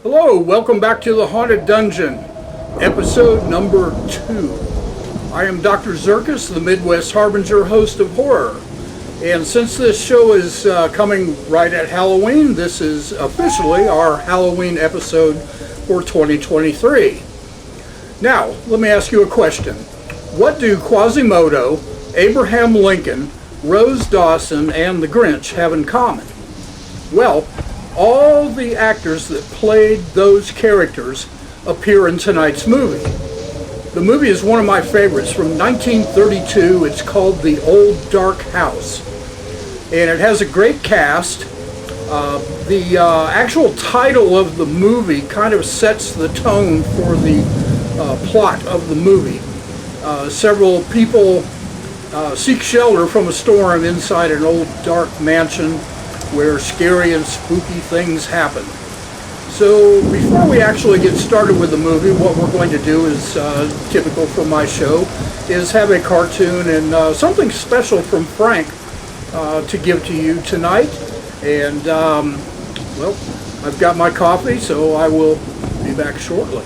Hello, welcome back to the Haunted Dungeon, episode number 2. I am Dr. Zirkus, the Midwest Harbinger host of horror. And since this show is coming right at Halloween, this is officially our Halloween episode for 2023. Now, let me ask you a question. What do Quasimodo, Abraham Lincoln, Rose Dawson, and the Grinch have in common? Well, all the actors that played those characters appear in tonight's movie. The movie is one of my favorites from 1932. It's called The Old Dark House. And it has a great cast. The actual title of the movie kind of sets the tone for the plot of the movie. Several people seek shelter from a storm inside an old dark mansion where scary and spooky things happen. So before we actually get started with the movie, what we're going to do is, typical for my show, is have a cartoon and something special from Frank to give to you tonight. And, well, I've got my coffee, so I will be back shortly.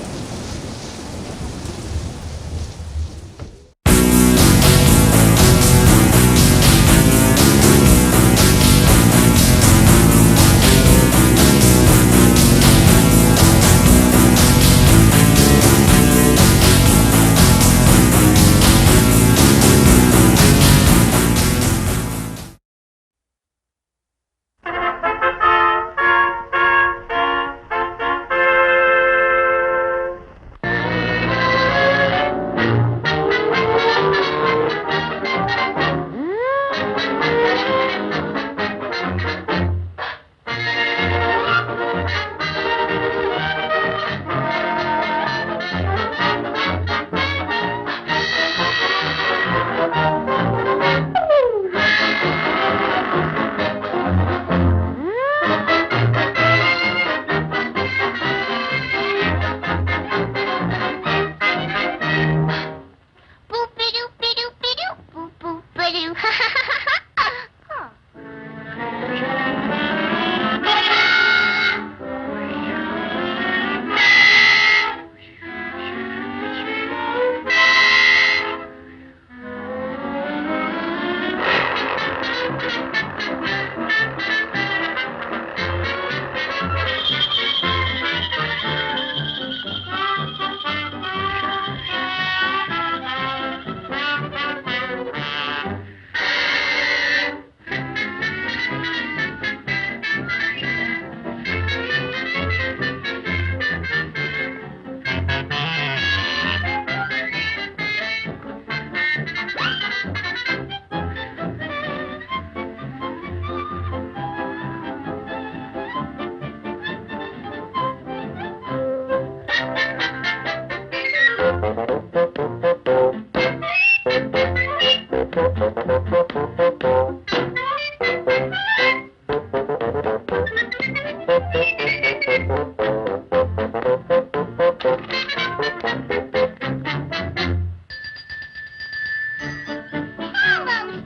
Hello,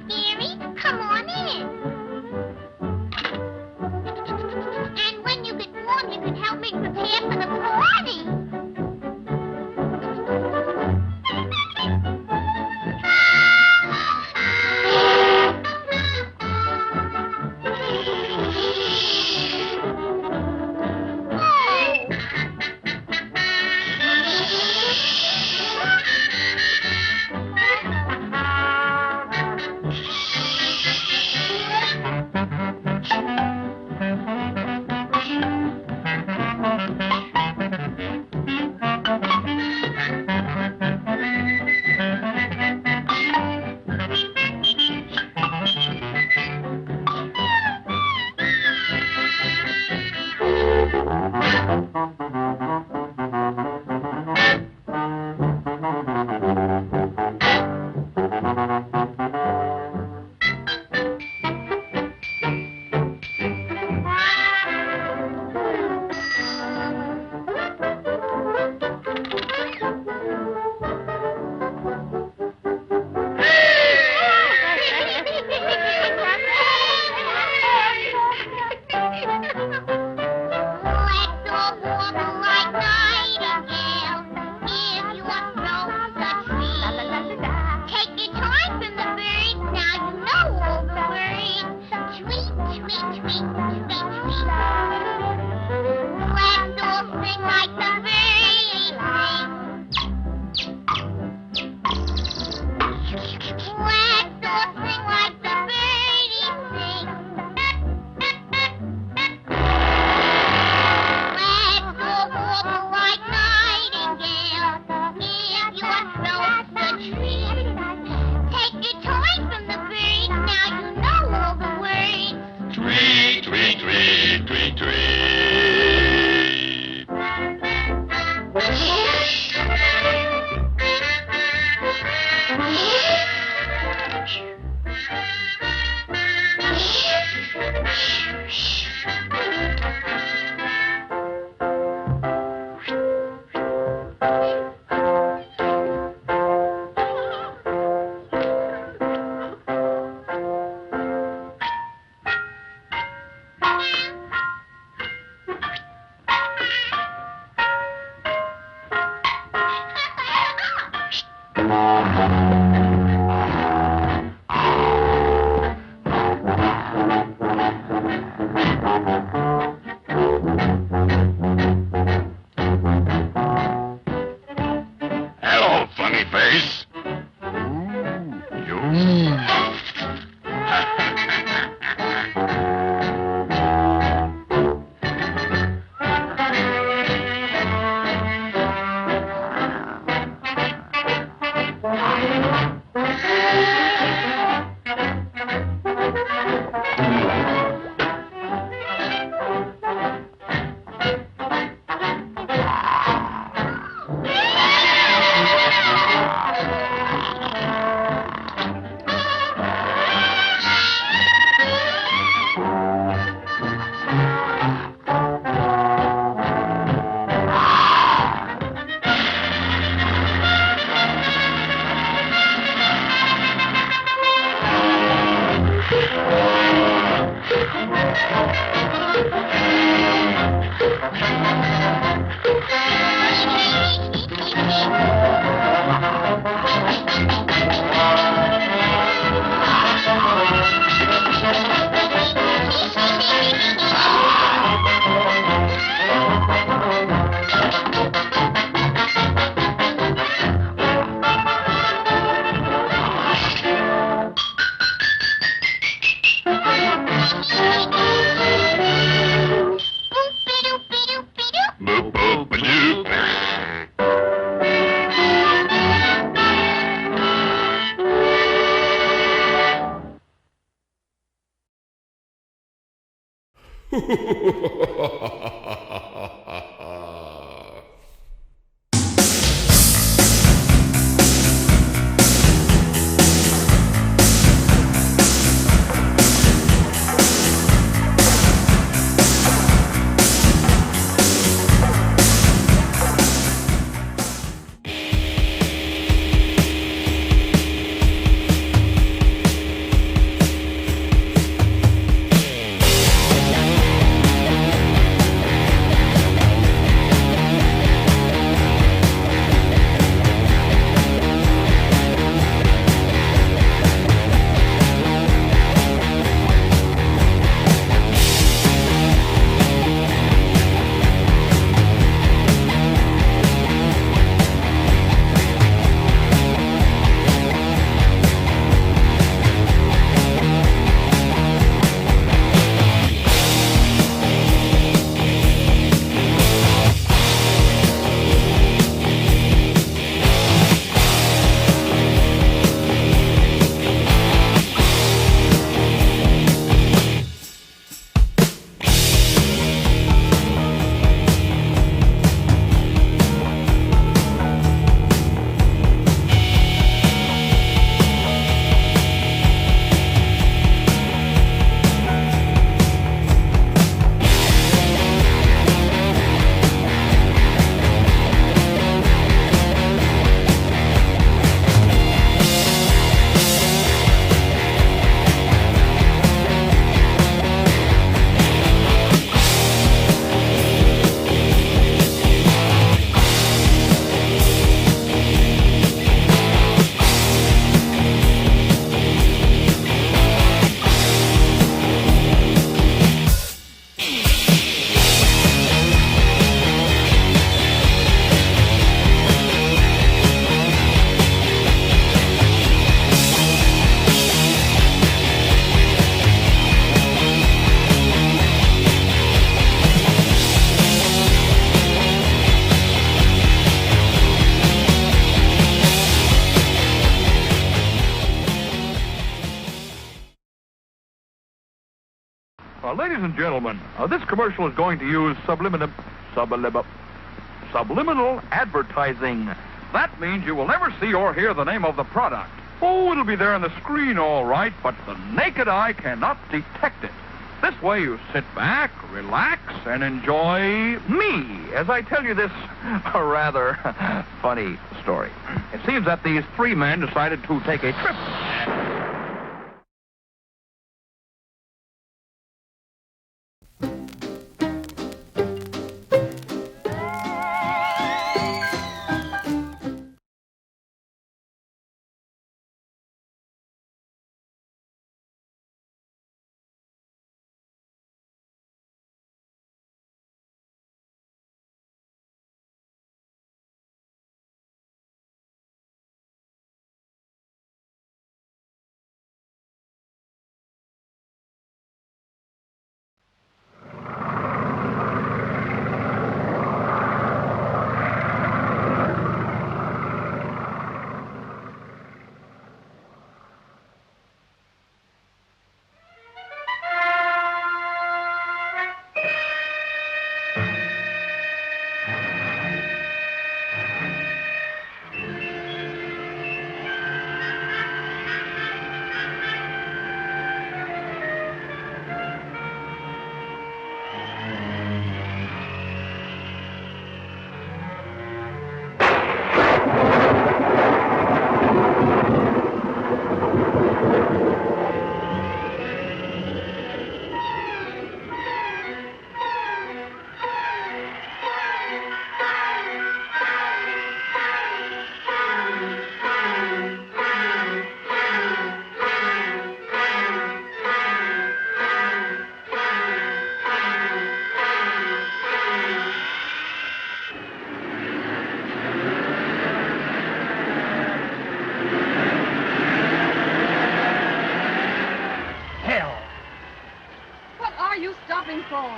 Scary. Come on in. And when you get warm, you can help me prepare for the party. Ladies and gentlemen, this commercial is going to use subliminal advertising. That means you will never see or hear the name of the product. Oh, it'll be there on the screen all right, but the naked eye cannot detect it. This way you sit back, relax, and enjoy me as I tell you this rather funny story. It seems that these three men decided to take a trip.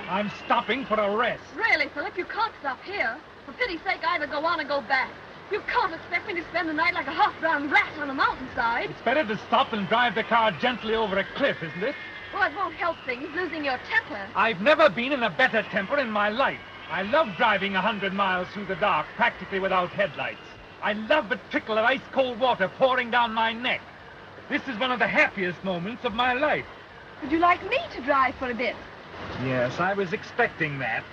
I'm stopping for a rest. Really, Philip, you can't stop here. For pity's sake, either go on or go back. You can't expect me to spend the night like a half-drowned rat on a mountainside. It's better to stop and drive the car gently over a cliff, isn't it? Well, it won't help things, losing your temper. I've never been in a better temper in my life. I love driving 100 miles through the dark, practically without headlights. I love the trickle of ice-cold water pouring down my neck. This is one of the happiest moments of my life. Would you like me to drive for a bit? Yes, I was expecting that.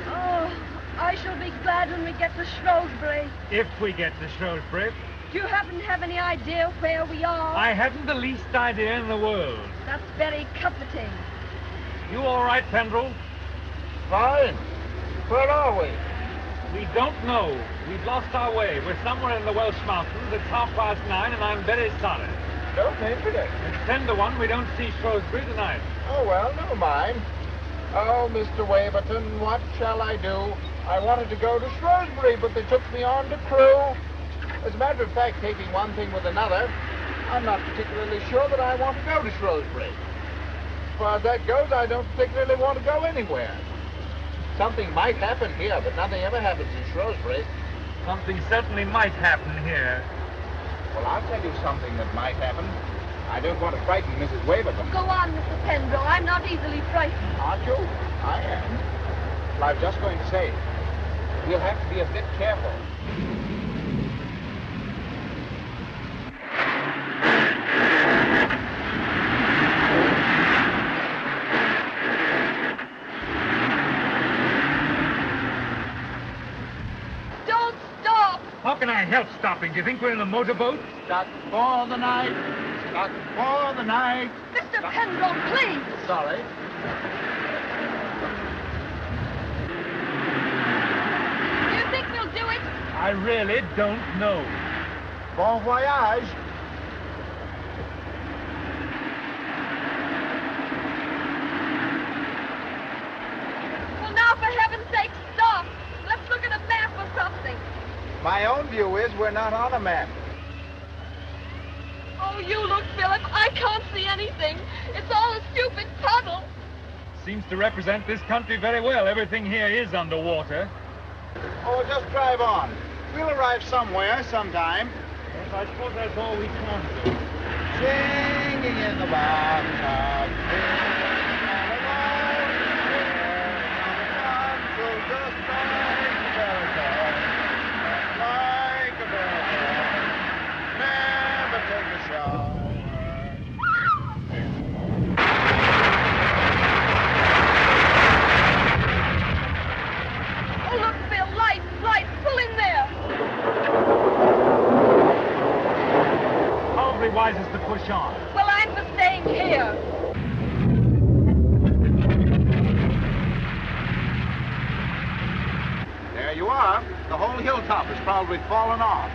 Oh, I shall be glad when we get to Shrewsbury. If we get to Shrewsbury. Do you happen to have any idea where we are? I haven't the least idea in the world. That's very comforting. You all right, Pendrell? Fine. Where are we? We don't know. We've lost our way. We're somewhere in the Welsh mountains. It's 9:30, and I'm very sorry. Don't mention it. It's 10 to 1. We don't see Shrewsbury tonight. Oh, well, never mind. Oh, Mr. Waverton, what shall I do? I wanted to go to Shrewsbury, but they took me on to Crewe. As a matter of fact, taking one thing with another, I'm not particularly sure that I want to go to Shrewsbury. As far as that goes, I don't particularly want to go anywhere. Something might happen here, but nothing ever happens in Shrewsbury. Something certainly might happen here. Well, I'll tell you something that might happen. I don't want to frighten Mrs. Waverton. Go on, Mr. Pendrell. I'm not easily frightened. Aren't you? I am. Well, I was just going to say, we'll have to be a bit careful. How can I help stopping? Do you think we're in a motorboat? Stuck for the night. Stuck for the night. Mr. Pendrell, please. Sorry. Do you think we'll do it? I really don't know. Bon voyage. Well, now, for heaven's sake, stop. Let's look at a map or something. My own view is we're not on a map. Oh, you look, Philip. I can't see anything. It's all a stupid puddle. Seems to represent this country very well. Everything here is underwater. Oh, just drive on. We'll arrive somewhere, sometime. Yes, I suppose that's all we can do. Singing in the bathtub, singing all alone. So just like a baritone, like a baritone. Never take a shower. Oh, look, Phil, lights, pull in there. Probably wisest to push on. Well, I'm for staying here. There you are. The whole hilltop has probably fallen off.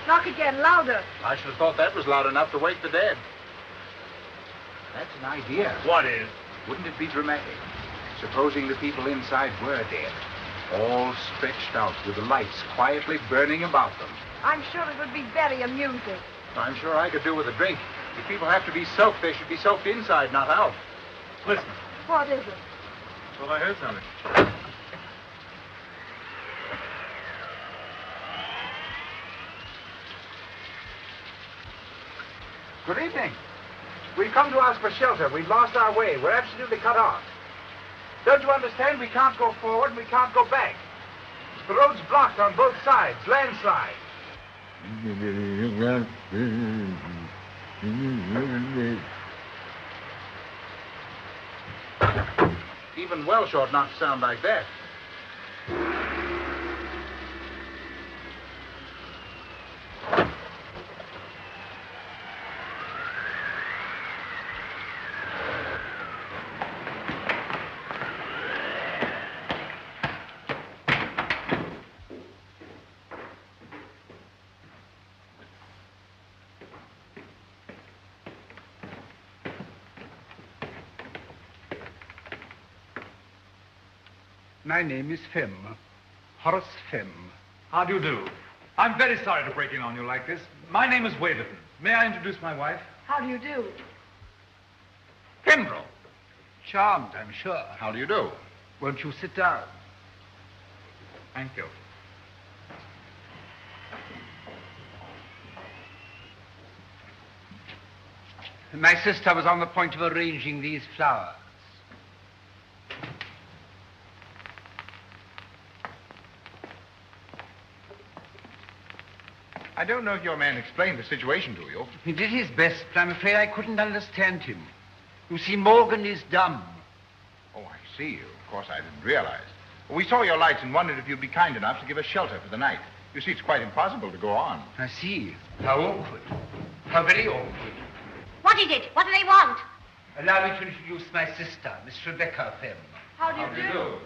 Knock again, louder. I should have thought that was loud enough to wake the dead. That's an idea. What is? Wouldn't it be dramatic? Supposing the people inside were dead, all stretched out with the lights quietly burning about them. I'm sure it would be very amusing. I'm sure I could do with a drink. If people have to be soaked, they should be soaked inside, not out. Listen. What is it? Well, I heard something. Good evening. We've come to ask for shelter. We've lost our way. We're absolutely cut off. Don't you understand? We can't go forward and we can't go back. The road's blocked on both sides. Landslide. Even Welsh ought not to sound like that. My name is Fem. Horace Fem. How do you do? I'm very sorry to break in on you like this. My name is Waverton. May I introduce my wife? How do you do? Pembroke. Charmed, I'm sure. How do you do? Won't you sit down? Thank you. My sister was on the point of arranging these flowers. I don't know if your man explained the situation to you. He did his best, but I'm afraid I couldn't understand him. You see, Morgan is dumb. Oh, I see. Of course, I didn't realize. We saw your lights and wondered if you'd be kind enough to give us shelter for the night. You see, it's quite impossible to go on. I see. How awkward. How very awkward. What is it? What do they want? Allow me to introduce my sister, Miss Rebecca Fem. How do you do?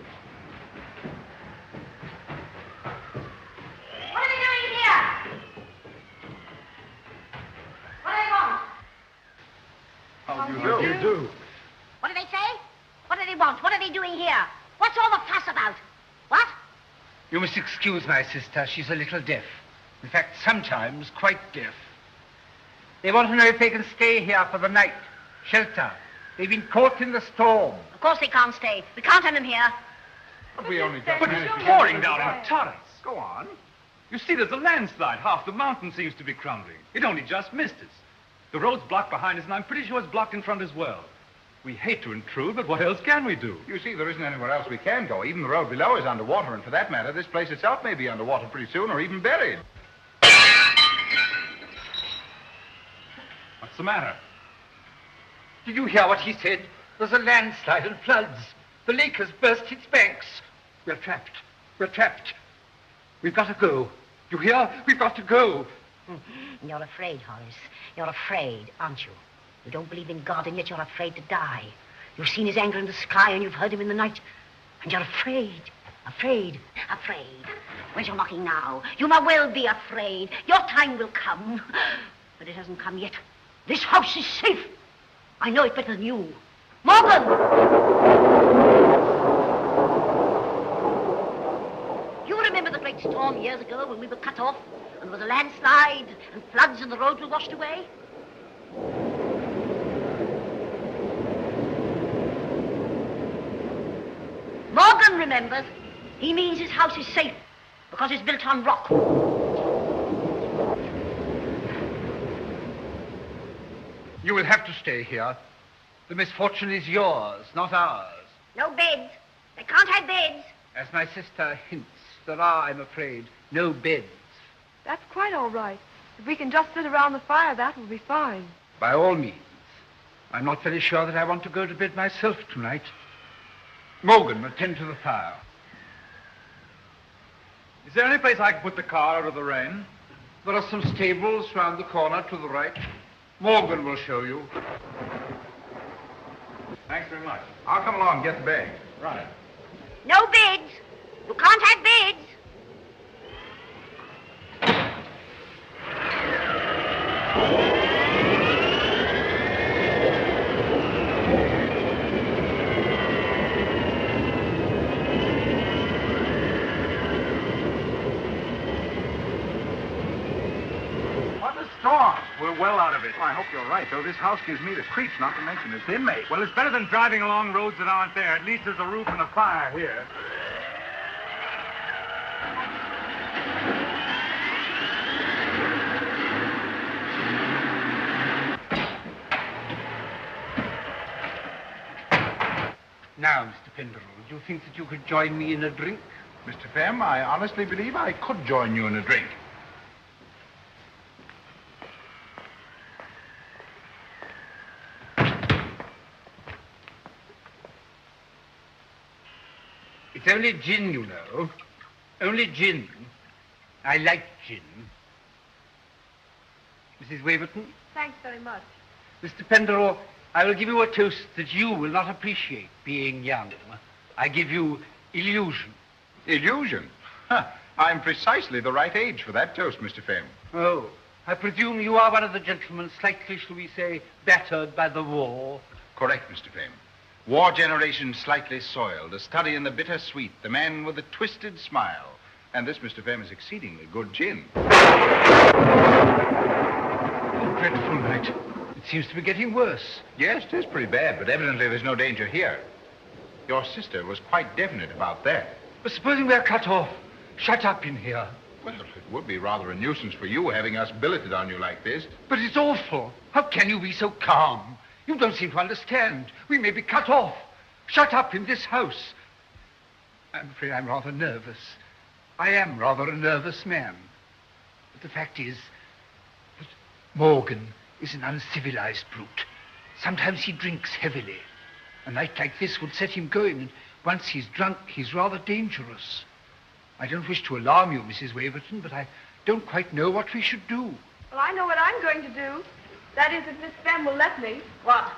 What are they doing here? What do they want? How do How do you do? What do they say? What do they want? What are they doing here? What's all the fuss about? What? You must excuse my sister. She's a little deaf. In fact, sometimes quite deaf. They want to know if they can stay here for the night. Shelter. They've been caught in the storm. Of course they can't stay. We can't have them here. But we only got But minutes it's to pouring get down to in torrents. Go on. You see, there's a landslide. Half the mountain seems to be crumbling. It only just missed us. The road's blocked behind us, and I'm pretty sure it's blocked in front as well. We hate to intrude, but what else can we do? You see, there isn't anywhere else we can go. Even the road below is underwater, and for that matter, this place itself may be underwater pretty soon, or even buried. What's the matter? Did you hear what he said? There's a landslide and floods. The lake has burst its banks. We're trapped. We're trapped. We've got to go. You hear? We've got to go. You're afraid, Horace. You're afraid, aren't you? You don't believe in God, and yet you're afraid to die. You've seen his anger in the sky and you've heard him in the night. And you're afraid. Afraid. Where's your mocking now? You might well be afraid. Your time will come. But it hasn't come yet. This house is safe. I know it better than you. Morgan! You remember the great storm years ago when we were cut off and there was a landslide and floods and the roads were washed away? Morgan remembers. He means his house is safe because it's built on rock. You will have to stay here. The misfortune is yours, not ours. No beds. They can't have beds. As my sister hints, there are, I'm afraid, no beds. That's quite all right. If we can just sit around the fire, that will be fine. By all means. I'm not very sure that I want to go to bed myself tonight. Morgan, attend to the fire. Is there any place I can put the car out of the rain? There are some stables round the corner to the right. Morgan will show you. Thanks very much. I'll come along and get the bag. Right. No beds. You can't have beds. We're well out of it. Well, I hope you're right, though. This house gives me the creeps, not to mention its inmate. Well, it's better than driving along roads that aren't there. At least there's a roof and a fire here. Now, Mr. Penderell, do you think that you could join me in a drink? Mr. Fem, I honestly believe I could join you in a drink. It's only gin, you know. Only gin. I like gin. Mrs. Waverton? Thanks very much. Mr. Penderell, I will give you a toast that you will not appreciate, being young. I give you illusion. Illusion? Huh. I'm precisely the right age for that toast, Mr. Fem. Oh, I presume you are one of the gentlemen slightly, shall we say, battered by the war. Correct, Mr. Fem. War generation slightly soiled, a study in the bittersweet, the man with a twisted smile. And this, Mr. Fem, is exceedingly good gin. A dreadful night. It seems to be getting worse. Yes, it is pretty bad, but evidently there's no danger here. Your sister was quite definite about that. But supposing we're cut off, shut up in here. Well, it would be rather a nuisance for you having us billeted on you like this. But it's awful. How can you be so calm? You don't seem to understand. We may be cut off. Shut up in this house. I'm afraid I'm rather nervous. I am rather a nervous man. But the fact is that Morgan is an uncivilized brute. Sometimes he drinks heavily. A night like this would set him going, and once he's drunk, he's rather dangerous. I don't wish to alarm you, Mrs. Waverton, but I don't quite know what we should do. Well, I know what I'm going to do. That is, if Miss Fem will let me. What?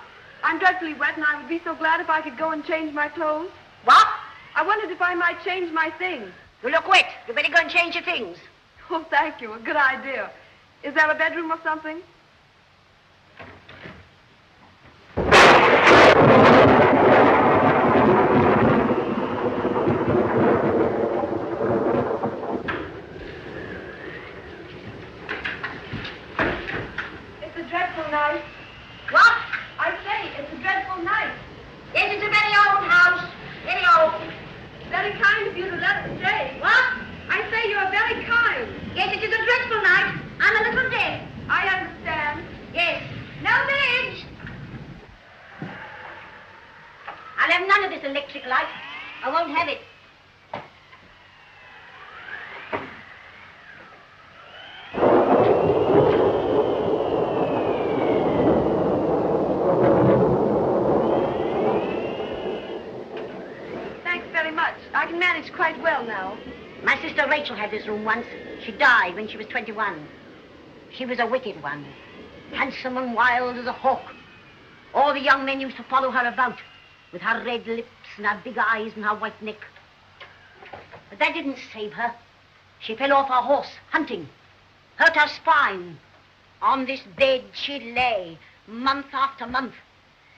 I'm dreadfully wet, and I would be so glad if I could go and change my clothes. What? I wondered if I might change my things. You look wet. You better go and change your things. Oh, thank you. A good idea. Is there a bedroom or something? It's a dreadful night. What? I say, it's a dreadful night. Yes, it's a very old house. Very old. Very kind of you to let us stay. What? I say you're very kind. Yes, it is a dreadful night. I'm a little deaf. I understand. Yes. No beds. I'll have none of this electric light. I won't have it. Thanks very much. I can manage quite well now. My sister Rachel had this room once. She died when she was 21. She was a wicked one, handsome and wild as a hawk. All the young men used to follow her about. with her red lips and her big eyes and her white neck. But that didn't save her. She fell off her horse, hunting, hurt her spine. On this bed she lay, month after month.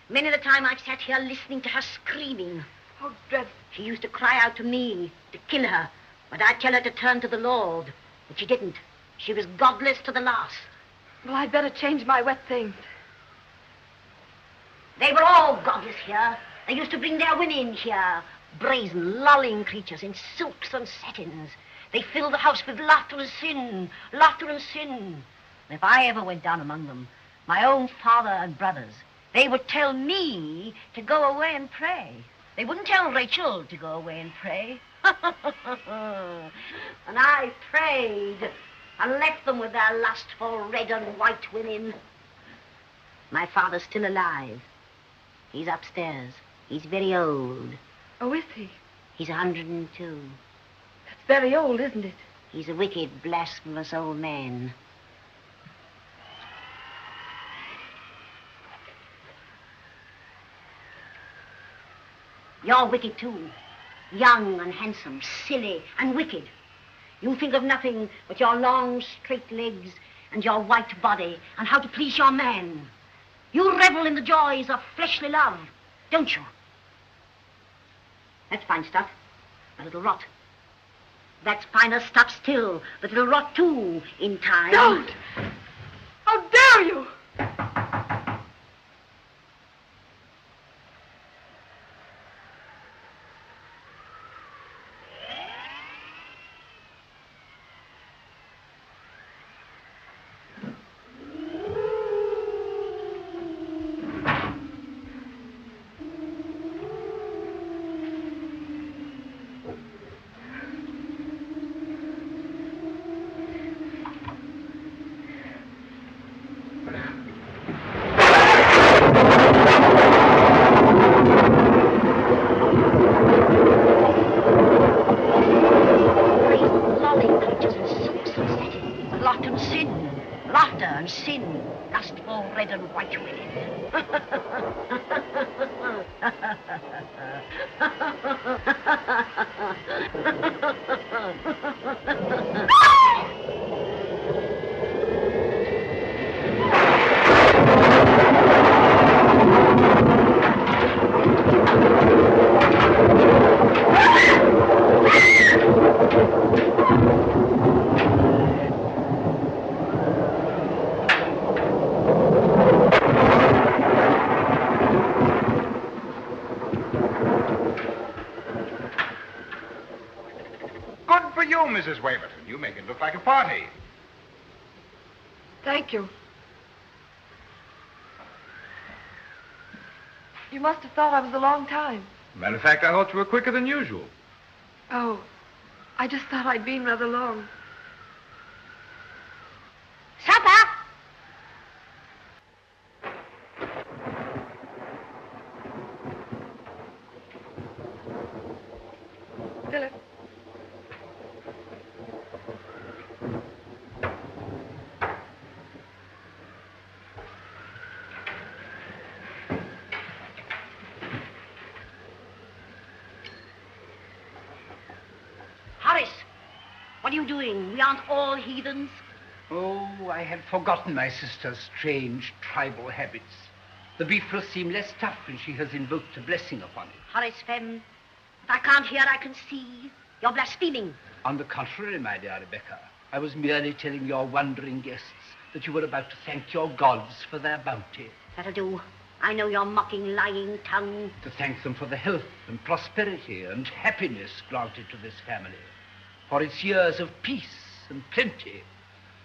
Many the time I've sat here listening to her screaming. How dreadful. She used to cry out to me to kill her, but I'd tell her to turn to the Lord. But she didn't. She was godless to the last. Well, I'd better change my wet things. They were all godless here. They used to bring their women here, brazen, lolling creatures in silks and satins. They filled the house with laughter and sin, laughter and sin. And if I ever went down among them, my own father and brothers, they would tell me to go away and pray. They wouldn't tell Rachel to go away and pray. And I prayed and left them with their lustful red and white women. My father's still alive. He's upstairs. He's very old. Oh, is he? He's 102. That's very old, isn't it? He's a wicked, blasphemous old man. You're wicked, too. Young and handsome, silly and wicked. You think of nothing but your long, straight legs and your white body and how to please your man. You revel in the joys of fleshly love, don't you? That's fine stuff, but it'll rot. That's finer stuff still, but it'll rot, too, in time. Don't! How dare you! Mrs. Waverton. You make it look like a party. Thank you. You must have thought I was a long time. Matter of fact, I thought you were quicker than usual. Oh, I just thought I'd been rather long. Supper! Philip. What are you doing? We aren't all heathens. Oh, I had forgotten my sister's strange tribal habits. The beef will seem less tough when she has invoked a blessing upon it. Horace Fem, if I can't hear, I can see. You're blaspheming. On the contrary, my dear Rebecca, I was merely telling your wondering guests that you were about to thank your gods for their bounty. That'll do. I know your mocking, lying tongue. To thank them for the health and prosperity and happiness granted to this family, for its years of peace and plenty.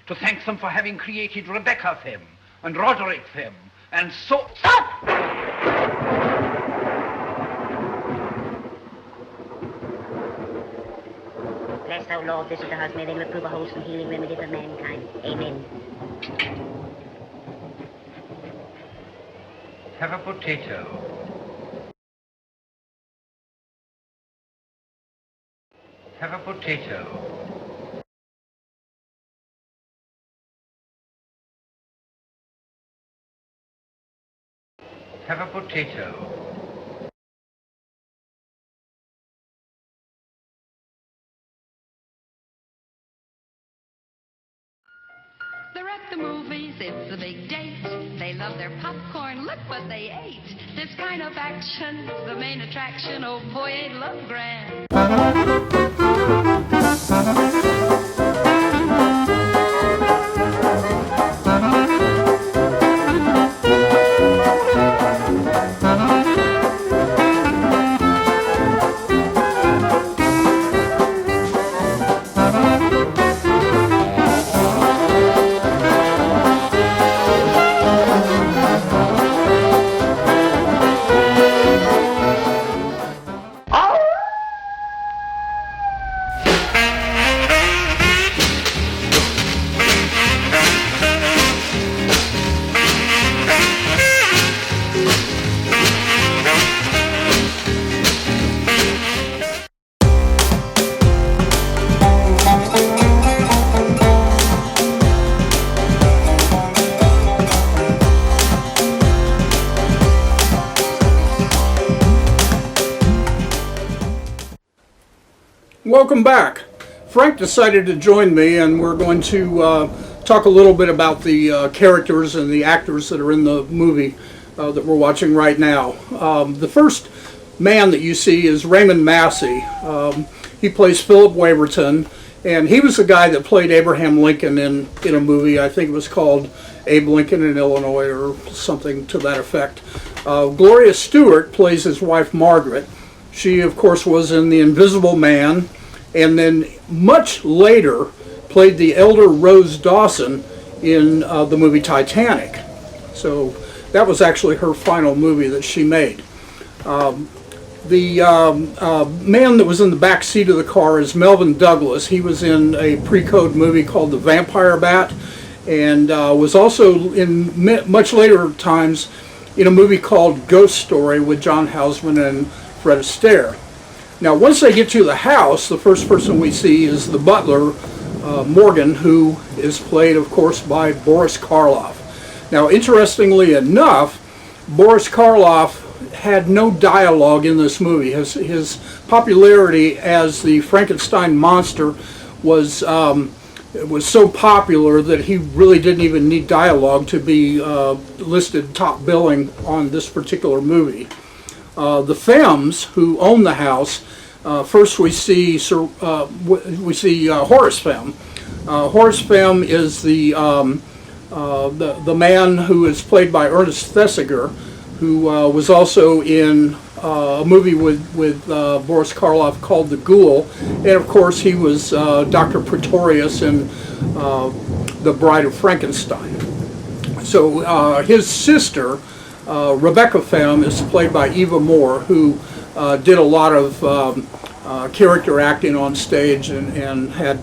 To thank them for having created Rebecca Fem and Roderick Fem and so... Stop! Bless thou, Lord, visit the house. May they prove a wholesome healing remedy for mankind. Amen. Have a potato. Have a potato. Have a potato. the movies, it's a big date. They love their popcorn, look what they ate. This kind of action, the main attraction. Oh boy, ain't love grand. Welcome back. Frank decided to join me, and we're going to talk a little bit about the characters and the actors that are in the movie that we're watching right now. The first man that you see is Raymond Massey. He plays Philip Waverton, and he was the guy that played Abraham Lincoln in a movie. I think it was called Abe Lincoln in Illinois or something to that effect. Gloria Stewart plays his wife Margaret. She, of course, was in The Invisible Man, and then much later played the elder Rose Dawson in the movie Titanic. So that was actually her final movie that she made. The man that was in the back seat of the car is Melvin Douglas. He was in a pre-code movie called The Vampire Bat, and was also in much later times in a movie called Ghost Story with John Houseman and Fred Astaire. Now, once they get to the house, the first person we see is the butler, Morgan, who is played, of course, by Boris Karloff. Now, interestingly enough, Boris Karloff had no dialogue in this movie. His popularity as the Frankenstein monster was so popular that he really didn't even need dialogue to be listed top billing on this particular movie. The Femmes, who own the house, first we see Horace Femme. Horace Femme is the man who is played by Ernest Thesiger, who was also in a movie with Boris Karloff called The Ghoul, and of course he was Dr. Pretorius in The Bride of Frankenstein. So his sister, Rebecca Femme, is played by Eva Moore, who did a lot of character acting on stage and had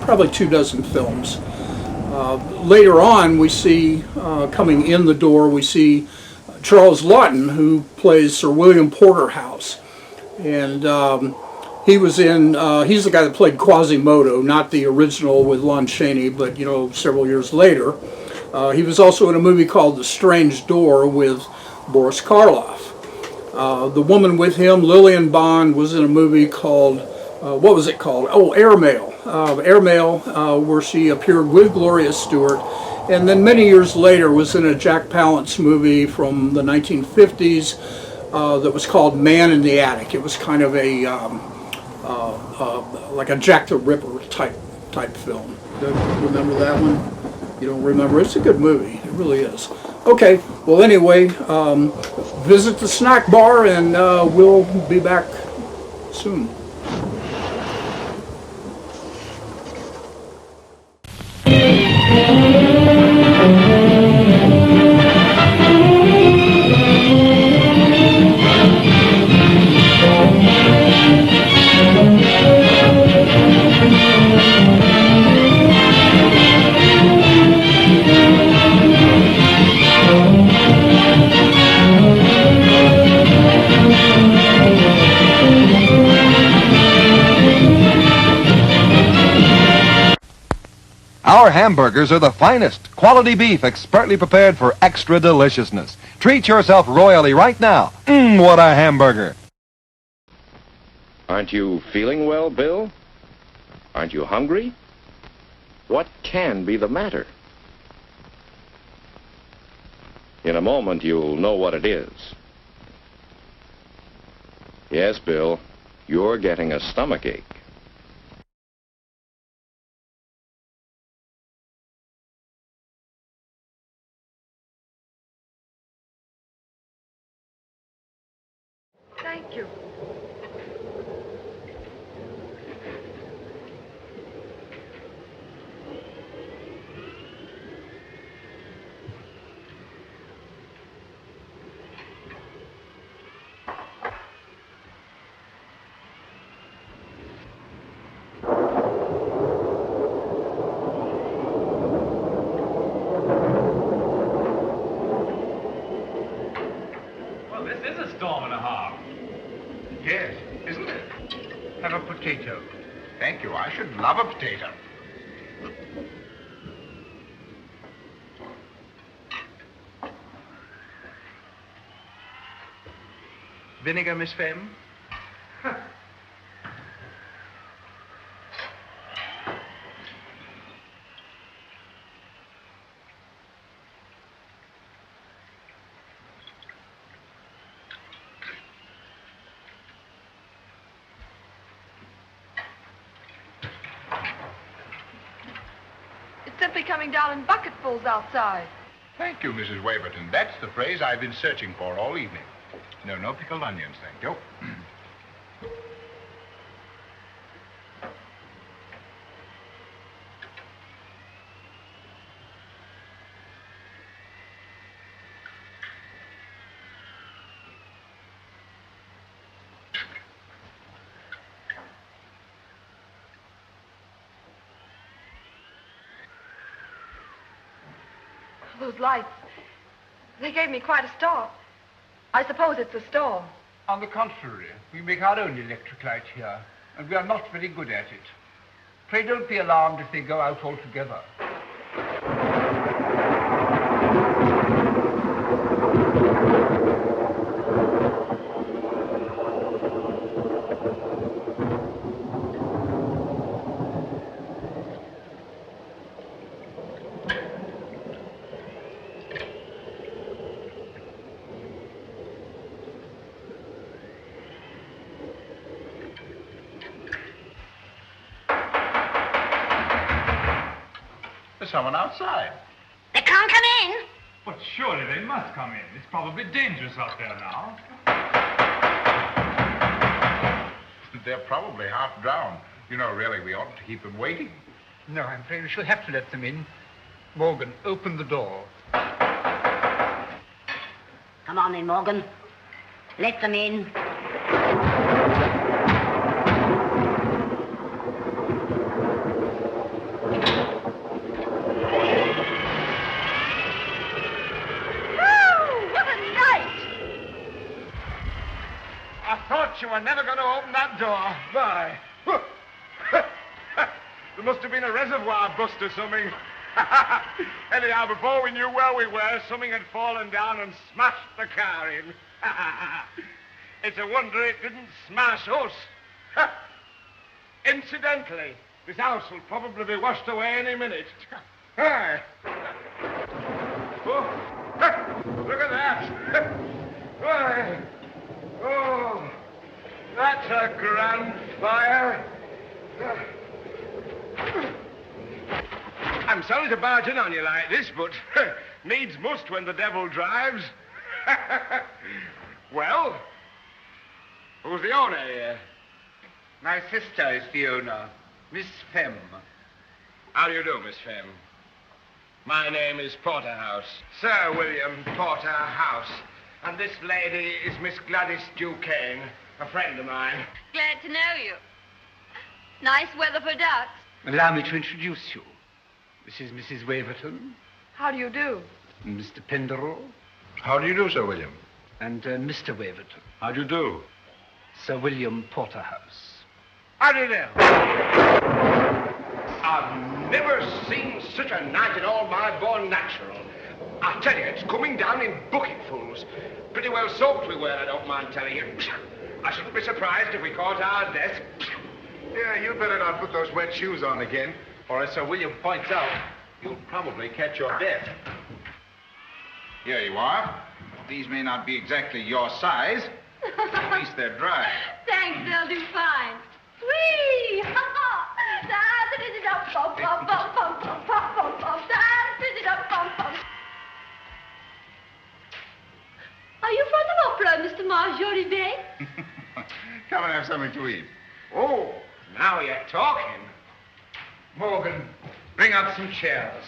probably 24 films. Later on, we see, coming in the door, we see Charles Laughton, who plays Sir William Porterhouse. And he was in, he's the guy that played Quasimodo, not the original with Lon Chaney, but, you know, several years later. He was also in a movie called The Strange Door with Boris Karloff. The woman with him, Lillian Bond, was in a movie called, what was it called? Oh, Airmail. Airmail, where she appeared with Gloria Stewart, and then many years later was in a Jack Palance movie from the 1950s that was called Man in the Attic. It was kind of a like a Jack the Ripper type film. Remember that one? You don't remember? It's a good movie. It really is. Okay. Well, anyway, visit the snack bar, and we'll be back soon. Our hamburgers are the finest, quality beef expertly prepared for extra deliciousness. Treat yourself royally right now. What a hamburger. Aren't you feeling well, Bill? Aren't you hungry? What can be the matter? In a moment, you'll know what it is. Yes, Bill, you're getting a stomachache. Thank you. Well, this is a storm and a half. Yes, isn't it? Have a potato. Thank you. I should love a potato. Vinegar, Miss Femme? It's simply coming down in bucketfuls outside. Thank you, Mrs. Waverton. That's the phrase I've been searching for all evening. No pickled onions, thank you. Those lights, they gave me quite a start. I suppose it's a storm. On the contrary, we make our own electric light here, and we are not very good at it. Pray don't be alarmed if they go out altogether. There's someone outside. They can't come in. But surely they must come in. It's probably dangerous out there now. They're probably half drowned. You know, really, we oughtn't to keep them waiting. No, I'm afraid we shall have to let them in. Morgan, open the door. Come on in, Morgan. Let them in. I thought you were never going to open that door. Why? There must have been a reservoir bust or something. Anyhow, before we knew where we were, something had fallen down and smashed the car in. It's a wonder it didn't smash us. Incidentally, this house will probably be washed away any minute. Hi. Oh, look at that. Why? Oh, that's a grand fire. I'm sorry to barge in on you like this, but needs must when the devil drives. Well, who's the owner here? My sister is the owner, Miss Femme. How do you do, Miss Femme? My name is Porterhouse, Sir William Porterhouse. And this lady is Miss Gladys Duquesne, a friend of mine. Glad to know you. Nice weather for ducks. Allow me to introduce you. This is Mrs. Waverton, How do you do? Mr. Penderell, How do you do, Sir William? and Mr. Waverton, How do you do? Sir William Porterhouse. How do you do? I've never seen such a night in all my born natural. I tell you, it's coming down in bucketfuls. Pretty well soaked we were, I don't mind telling you. I shouldn't be surprised if we caught our death. Yeah, you better not put those wet shoes on again, or as Sir William points out, you'll probably catch your death. Here you are. These may not be exactly your size. At least they're dry. Thanks, they'll do fine. Whee! Are you from the opera, Mr. Marjorie Bay? Come and have something to eat. Oh, now you're talking. Morgan, bring up some chairs.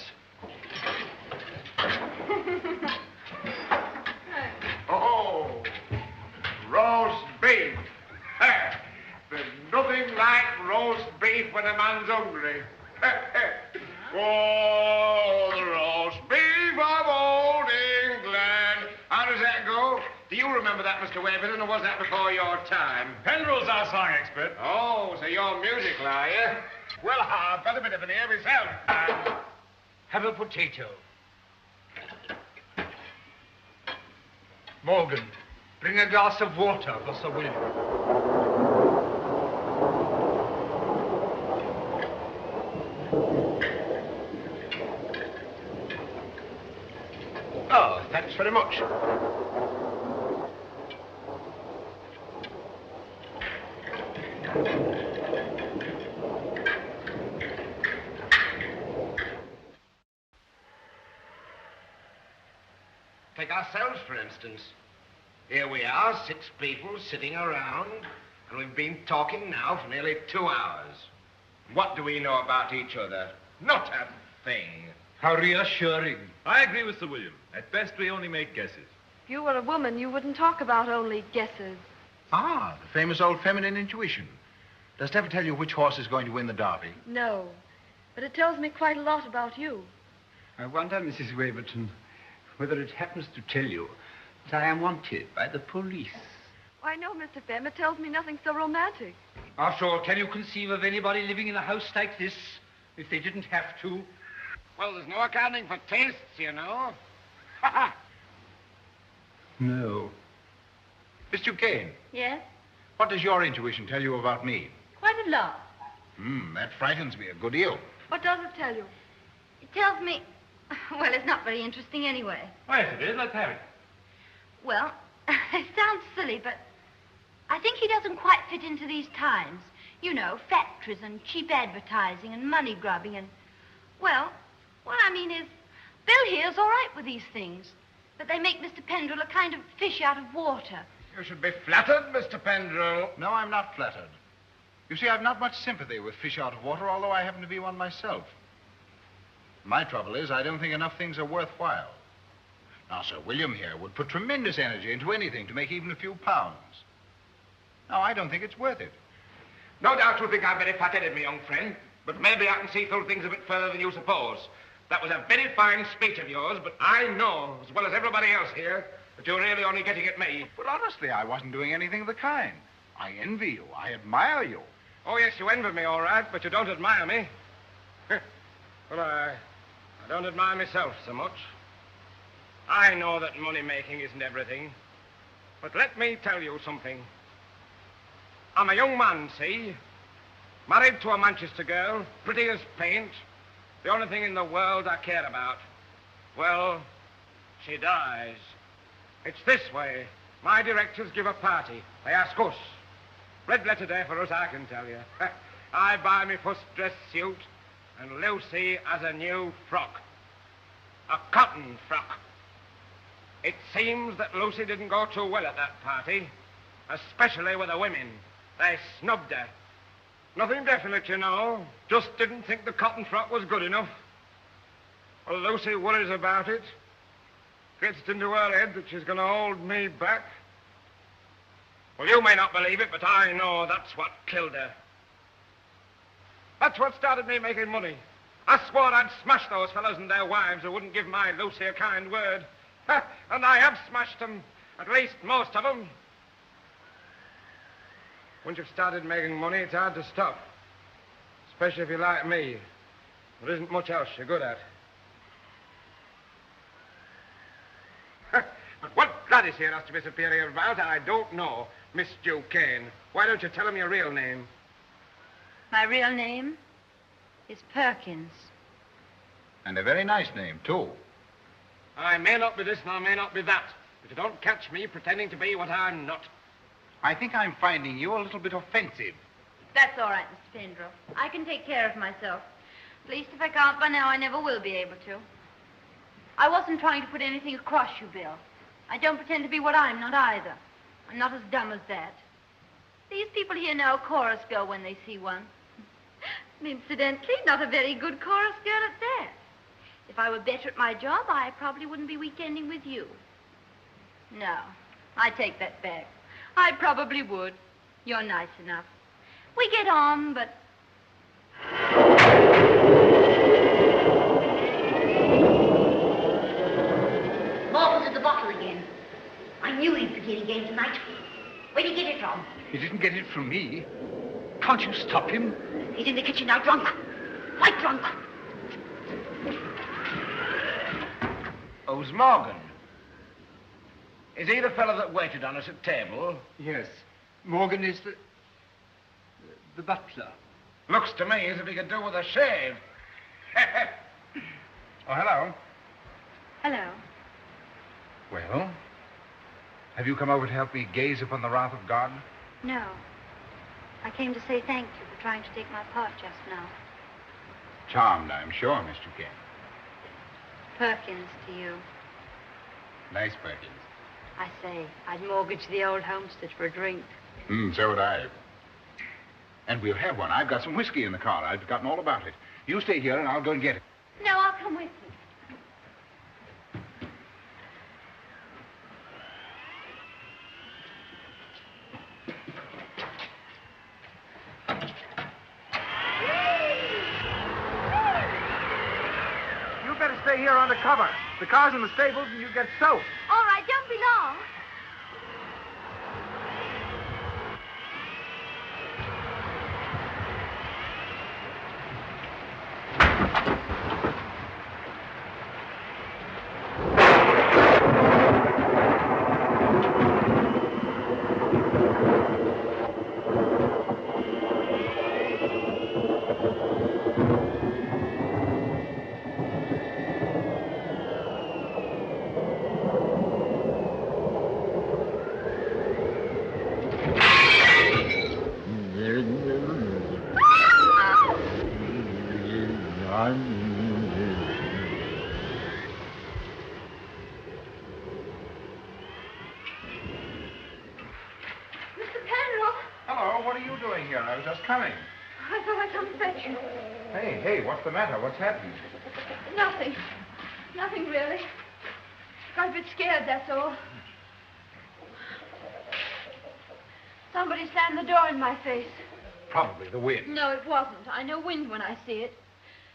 Oh, roast beef. There's nothing like roast beef when a man's hungry. Oh, the roast beef of old England. How does that go? Do you remember that, Mr. Waverton, or was that before your time? Penrose, our song expert. Oh, so you're musical, are you? Well, I've got a bit of an ear myself. Have a potato. Morgan, bring a glass of water for Sir William. Oh, thanks very much. Take ourselves, for instance. Here we are, 6 people sitting around, and we've been talking now for nearly 2 hours. What do we know about each other? Not a thing. How reassuring. I agree with Sir William. At best, we only make guesses. If you were a woman, you wouldn't talk about only guesses. Ah, the famous old feminine intuition. Does it ever tell you which horse is going to win the Derby? No, but it tells me quite a lot about you. I wonder, Mrs. Waverton, whether it happens to tell you that I am wanted by the police. Why, no, Mr. Fem, it tells me nothing so romantic. After all, can you conceive of anybody living in a house like this if they didn't have to? Well, there's no accounting for tastes, you know. No. Miss Duquesne, Yes? what does your intuition tell you about me? Quite a lot. That frightens me a good deal. What does it tell you? It tells me... Well, it's not very interesting anyway. Oh, yes, it is. Let's have it. Well, it sounds silly, but I think he doesn't quite fit into these times. You know, factories and cheap advertising and money grubbing and... Well, what I mean is, Bill here's all right with these things, but they make Mr. Pendrell a kind of fish out of water. You should be flattered, Mr. Pendrell. No, I'm not flattered. You see, I've not much sympathy with fish out of water, although I happen to be one myself. My trouble is, I don't think enough things are worthwhile. Now, Sir William here would put tremendous energy into anything to make even a few pounds. Now, I don't think it's worth it. No doubt you think I'm very fat-headed, my young friend, but maybe I can see through things a bit further than you suppose. That was a very fine speech of yours, but I know, as well as everybody else here, that you're really only getting at me. But honestly, I wasn't doing anything of the kind. I envy you. I admire you. Oh, yes, you envy me, all right, but you don't admire me. Well, I don't admire myself so much. I know that money-making isn't everything, but let me tell you something. I'm a young man, see? Married to a Manchester girl, pretty as paint. The only thing in the world I care about. Well, she dies. It's this way. My directors give a party. They ask us. Red letter day for us, I can tell you. I buy me first dress suit, and Lucy has a new frock. A cotton frock. It seems that Lucy didn't go too well at that party, especially with the women. They snubbed her. Nothing definite, you know. Just didn't think the cotton frock was good enough. Well, Lucy worries about it. Gets it into her head that she's going to hold me back. Well, you may not believe it, but I know that's what killed her. That's what started me making money. I swore I'd smash those fellows and their wives who wouldn't give my Lucy a kind word. And I have smashed them, at least most of them. Once you've started making money, it's hard to stop. Especially if you're like me. There isn't much else you're good at. But what Gladys here has to be superior about, I don't know. Miss Duquesne, why don't you tell him your real name? My real name is Perkins. And a very nice name, too. I may not be this and I may not be that, but you don't catch me pretending to be what I'm not. I think I'm finding you a little bit offensive. That's all right, Mr. Pendrell. I can take care of myself. At least if I can't by now, I never will be able to. I wasn't trying to put anything across you, Bill. I don't pretend to be what I'm not either. I'm not as dumb as that. These people here know a chorus girl when they see one. And incidentally, not a very good chorus girl at that. If I were better at my job, I probably wouldn't be weekending with you. No, I take that back. I probably would. You're nice enough. We get on, but... Morgan's at the bottle again. I knew he'd begin again tonight. Where'd he get it from? He didn't get it from me. Can't you stop him? He's in the kitchen now, drunk. Quite drunk. Oh, it's Morgan. Is he the fellow that waited on us at table? Yes. Morgan is the butler. Looks to me as if he could do with a shave. Oh, hello. Hello. Well, have you come over to help me gaze upon the wrath of God? No. I came to say thank you for trying to take my part just now. Charmed, I'm sure, Mr. Kent. Perkins to you. Nice Perkins. I say, I'd mortgage the old homestead for a drink. So would I. And we'll have one. I've got some whiskey in the car. I've forgotten all about it. You stay here and I'll go and get it. No, I'll come with you. You better stay here under cover. The car's in the stables and you get soaked. All right, don't be long. Coming. I thought I'd come fetch you. Hey, what's the matter? What's happened? Nothing. Nothing really. Got a bit scared, that's all. Somebody slammed the door in my face. Probably the wind. No, it wasn't. I know wind when I see it.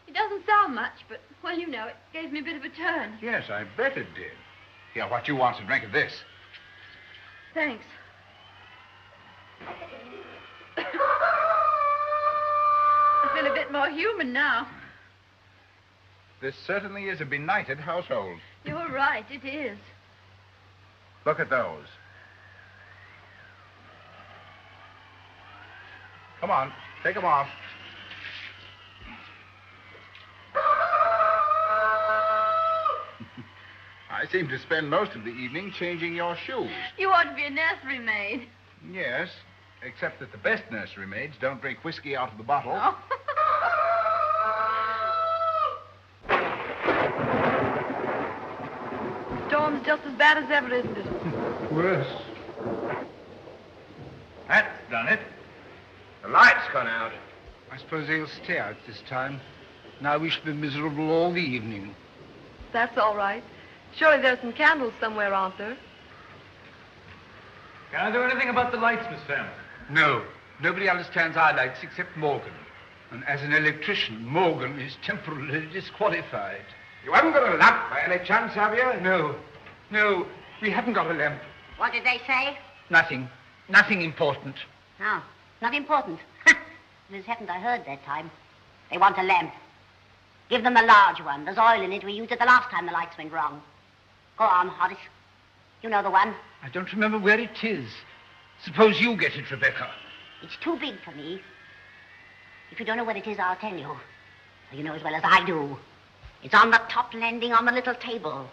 It doesn't sound much, but, well, you know, it gave me a bit of a turn. Yes, I bet it did. Here, what you want to drink of this? Thanks. I feel a bit more human now. This certainly is a benighted household. You're right, it is. Look at those. Come on, take them off. I seem to spend most of the evening changing your shoes. You ought to be a nursery maid. Yes, except that the best nursery maids don't drink whiskey out of the bottle. Oh. Storm's just as bad as ever, isn't it? Worse. That's done it. The light's gone out. I suppose they'll stay out this time. Now we shall be miserable all the evening. That's all right. Surely there's some candles somewhere, aren't there? Can I do anything about the lights, Miss Fenn? No. Nobody understands our lights except Morgan. And as an electrician, Morgan is temporarily disqualified. You haven't got a lamp by any chance, have you? No, we haven't got a lamp. What did they say? Nothing. Nothing important. No, not important. As haven't I heard that time? They want a lamp. Give them the large one. There's oil in it. We used it the last time the lights went wrong. Go on, Horace. You know the one. I don't remember where it is. Suppose you get it, Rebecca. It's too big for me. If you don't know what it is, I'll tell you. You know as well as I do. It's on the top landing on the little table.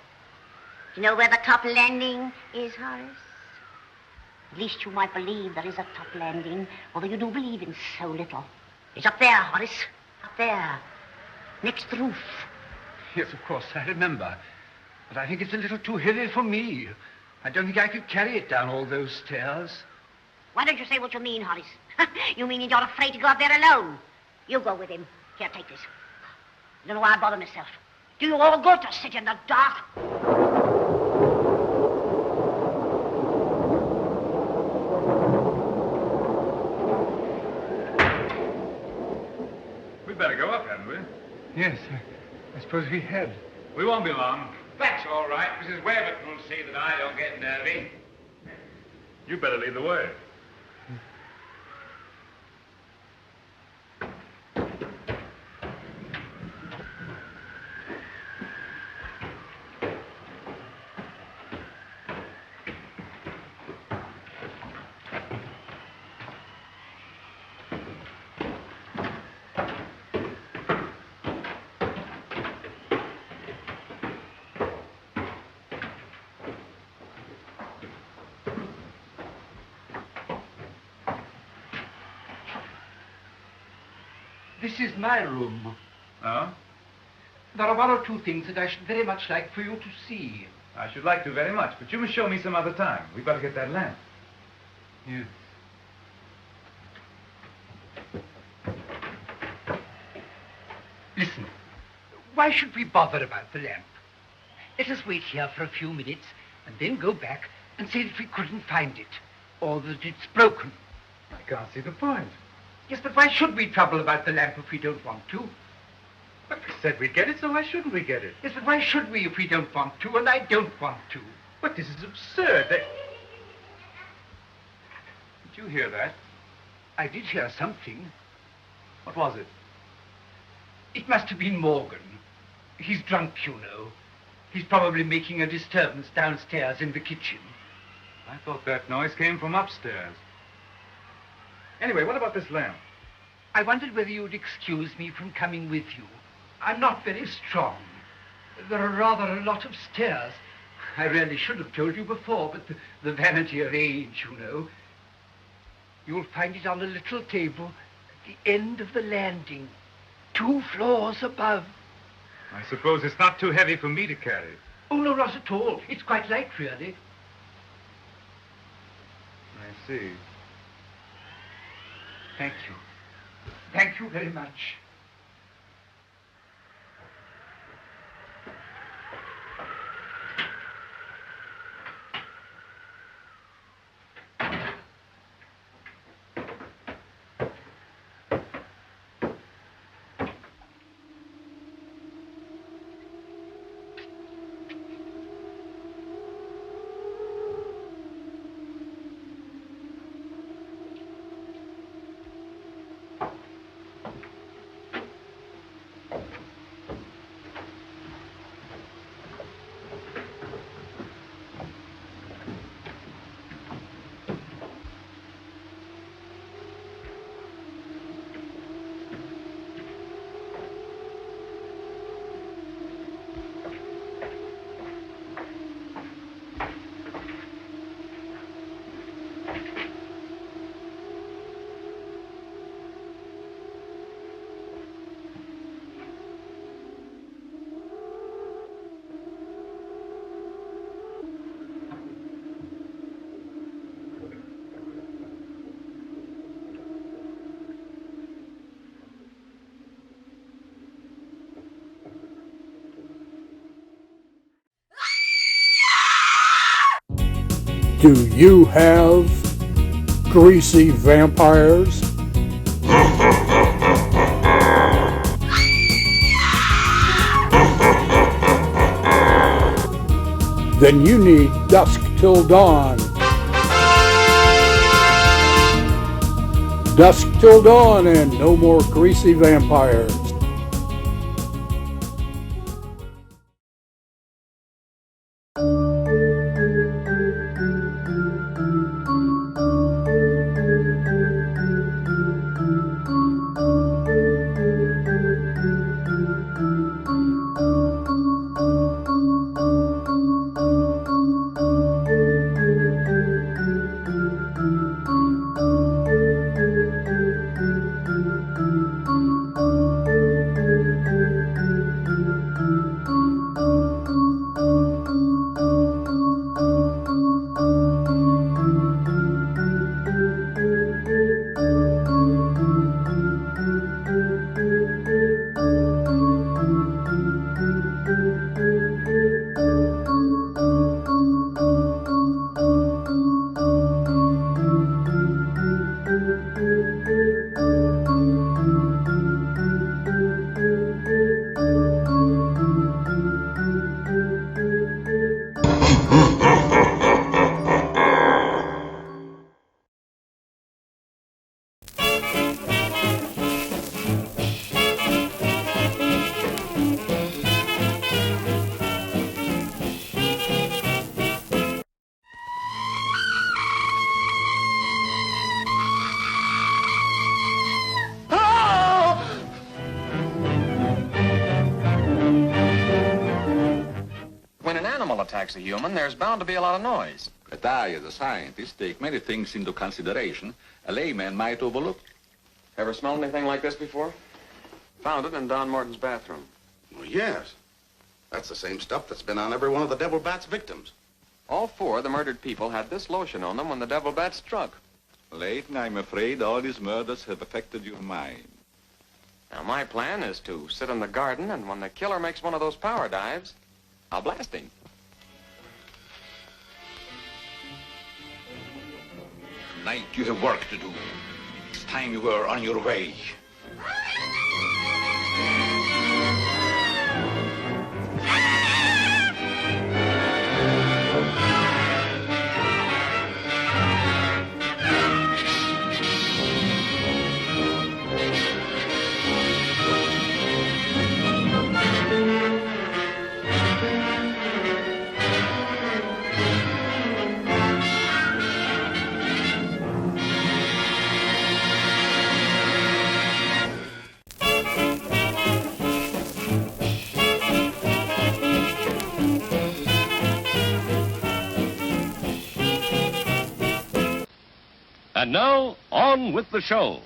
Do you know where the top landing is, Horace? At least you might believe there is a top landing, although you do believe in so little. It's up there, Horace. Up there. Next the roof. Yes, of course, I remember. But I think it's a little too heavy for me. I don't think I could carry it down all those stairs. Why don't you say what you mean, Horace? You mean you're afraid to go up there alone? You go with him. Here, take this. I don't know why I bother myself. Do you all go to sit in the dark? We'd better go up, hadn't we? Yes, I suppose we had. We won't be long. That's all right. Mrs. Waverton will see that I don't get nervy. You better lead the way. This is my room. Oh? There are one or two things that I should very much like for you to see. I should like to very much, but you must show me some other time. We've got to get that lamp. Yes. Listen, why should we bother about the lamp? Let us wait here for a few minutes and then go back and say that we couldn't find it, or that it's broken. I can't see the point. Yes, but why should we trouble about the lamp if we don't want to? But we said we'd get it, so why shouldn't we get it? Yes, but why should we if we don't want to, and I don't want to? But this is absurd. Did you hear that? I did hear something. What was it? It must have been Morgan. He's drunk, you know. He's probably making a disturbance downstairs in the kitchen. I thought that noise came from upstairs. Anyway, what about this lamp? I wondered whether you'd excuse me from coming with you. I'm not very strong. There are rather a lot of stairs. I really should have told you before, but the vanity of age, you know. You'll find it on a little table at the end of the landing, 2 floors above. I suppose it's not too heavy for me to carry. Oh, no, not at all. It's quite light, really. I see. Thank you. Thank you very much. Do you have greasy vampires? Then you need Dusk Till Dawn. Dusk Till Dawn and no more greasy vampires. attacks a human, there's bound to be a lot of noise. But I, as a scientist, take many things into consideration a layman might overlook. Ever smelled anything like this before? Found it in Don Morton's bathroom. Well, yes. That's the same stuff that's been on every one of the Devil Bat's victims. All 4 of the murdered people had this lotion on them when the devil bat struck. Layton, I'm afraid all these murders have affected your mind. Now, my plan is to sit in the garden, and when the killer makes one of those power dives, I'll blast him. Tonight you have work to do. It's time you were on your way. And now, on with the show.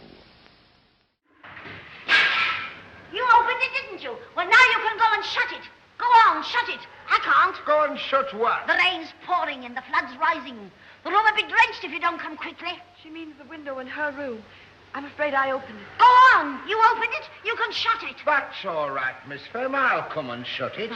You opened it, didn't you? Well, now you can go and shut it. Go on, shut it. I can't. Go and shut what? The rain's pouring and the flood's rising. The room will be drenched if you don't come quickly. She means the window in her room. I'm afraid I opened it. Go on. You opened it. You can shut it. That's all right, Miss Firma. I'll come and shut it.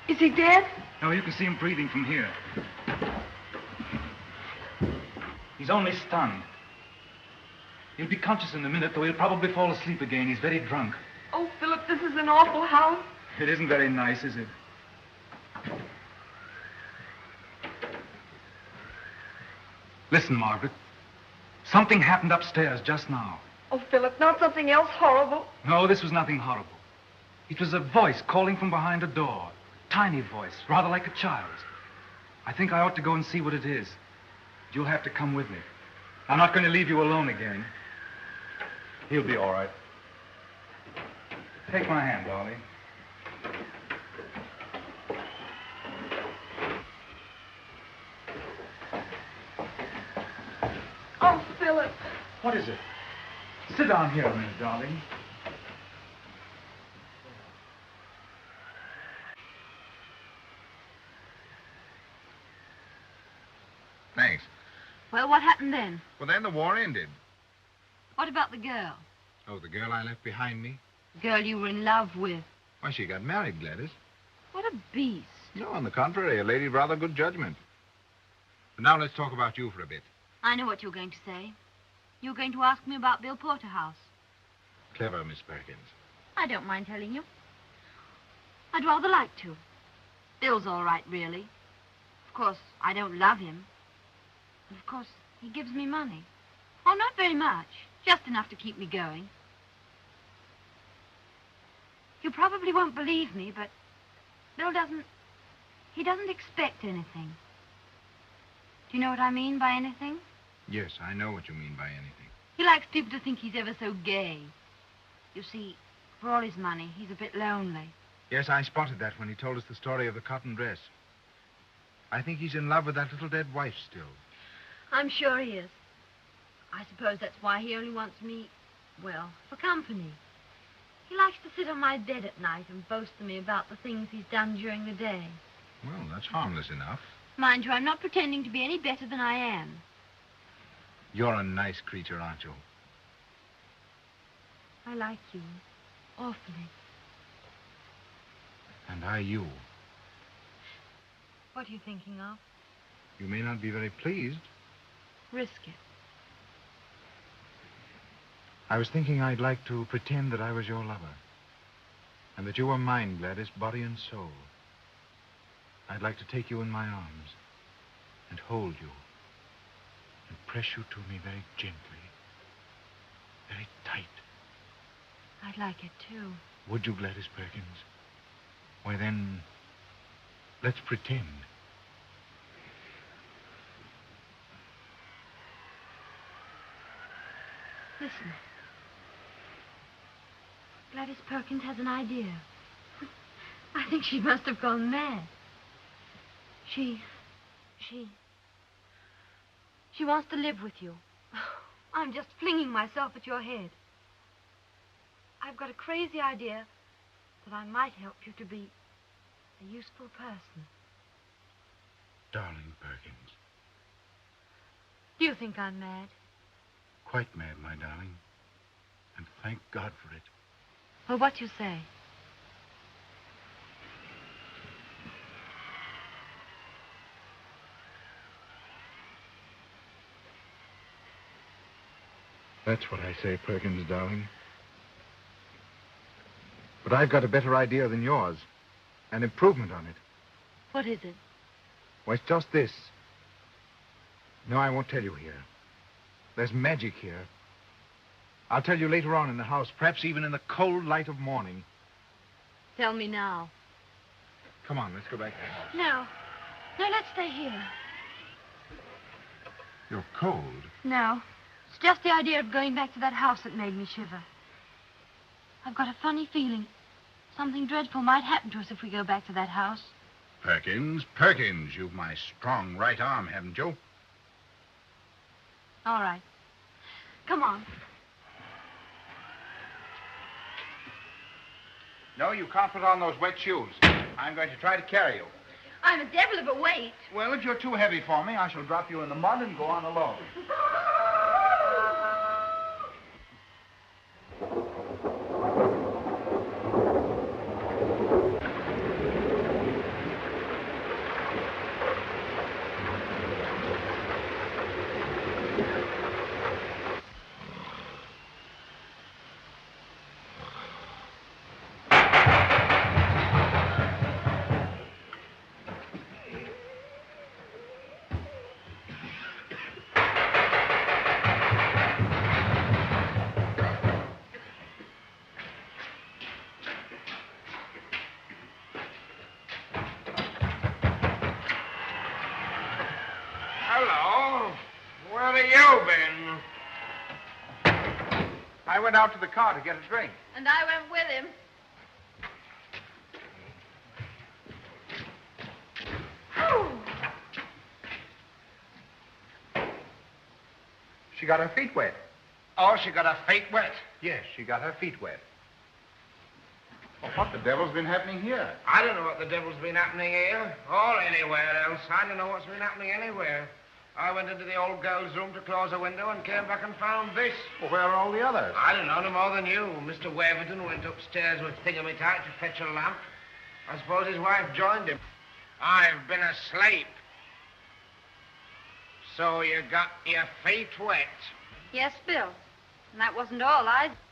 Is he dead? No, you can see him breathing from here. He's only stunned. He'll be conscious in a minute, though he'll probably fall asleep again. He's very drunk. Oh, Philip, this is an awful house. It isn't very nice, is it? Listen, Margaret. Something happened upstairs just now. Oh, Philip, not something else horrible. No, this was nothing horrible. It was a voice calling from behind a door. tiny voice, rather like a child's. I think I ought to go and see what it is. You'll have to come with me. I'm not going to leave you alone again. He'll be all right. Take my hand, darling. Oh, Philip. What is it? Sit down here a minute, darling. Thanks. Well, what happened then? Well, then the war ended. What about the girl? Oh, the girl I left behind me? The girl you were in love with. Why, she got married, Gladys. What a beast. No, on the contrary, a lady of rather good judgment. But now let's talk about you for a bit. I know what you're going to say. You're going to ask me about Bill Porterhouse. Clever, Miss Perkins. I don't mind telling you. I'd rather like to. Bill's all right, really. Of course, I don't love him. And of course, he gives me money. Oh, not very much. Just enough to keep me going. You probably won't believe me, but Bill he doesn't expect anything. Do you know what I mean by anything? Yes, I know what you mean by anything. He likes people to think he's ever so gay. You see, for all his money, he's a bit lonely. Yes, I spotted that when he told us the story of the cotton dress. I think he's in love with that little dead wife still. I'm sure he is. I suppose that's why he only wants me, well, for company. He likes to sit on my bed at night and boast to me about the things he's done during the day. Well, that's harmless enough. Mind you, I'm not pretending to be any better than I am. You're a nice creature, aren't you? I like you. Awfully. And I you. What are you thinking of? You may not be very pleased. Risk it. I was thinking I'd like to pretend that I was your lover. And that you were mine, Gladys, body and soul. I'd like to take you in my arms and hold you and press you to me very gently, very tight. I'd like it, too. Would you, Gladys Perkins? Why, then, let's pretend. Listen. Gladys Perkins has an idea. I think she must have gone mad. She wants to live with you. I'm just flinging myself at your head. I've got a crazy idea that I might help you to be a useful person. Darling Perkins. Do you think I'm mad? Quite mad, my darling. And thank God for it. Well, what you say? That's what I say, Perkins, darling. But I've got a better idea than yours. An improvement on it. What is it? Well, it's just this. No, I won't tell you here. There's magic here. I'll tell you later on in the house, perhaps even in the cold light of morning. Tell me now. Come on, let's go back to the house. No. No, let's stay here. You're cold. No. It's just the idea of going back to that house that made me shiver. I've got a funny feeling something dreadful might happen to us if we go back to that house. Perkins, you've my strong right arm, haven't you? All right. Come on. No, you can't put on those wet shoes. I'm going to try to carry you. I'm a devil of a weight. Well, if you're too heavy for me, I shall drop you in the mud and go on alone. Hello. Where have you been? I went out to the car to get a drink. And I went with him. She got her feet wet. Oh, she got her feet wet. Yes, she got her feet wet. Well, what the devil's been happening here? I don't know what the devil's been happening here or anywhere else. I don't know what's been happening anywhere. I went into the old girl's room to close a window and came back and found this. Well, where are all the others? I don't know, no more than you. Mr. Waverton went upstairs with Thingamytight to fetch a lamp. I suppose his wife joined him. I've been asleep. So you got your feet wet? Yes, Bill. And that wasn't all.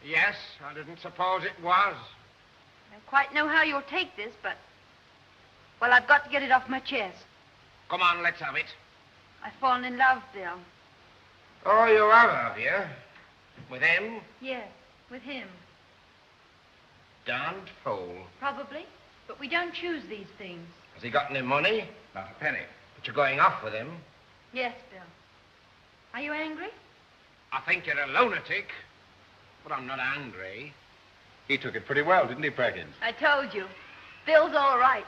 Yes, I didn't suppose it was. I don't quite know how you'll take this, but... Well, I've got to get it off my chest. Come on, let's have it. I've fallen in love, Bill. Oh, you have you? With him? Yes, with him. Darned fool. Probably. But we don't choose these things. Has he got any money? Not a penny. But you're going off with him? Yes, Bill. Are you angry? I think you're a lunatic. But I'm not angry. He took it pretty well, didn't he, Perkins? I told you. Bill's all right.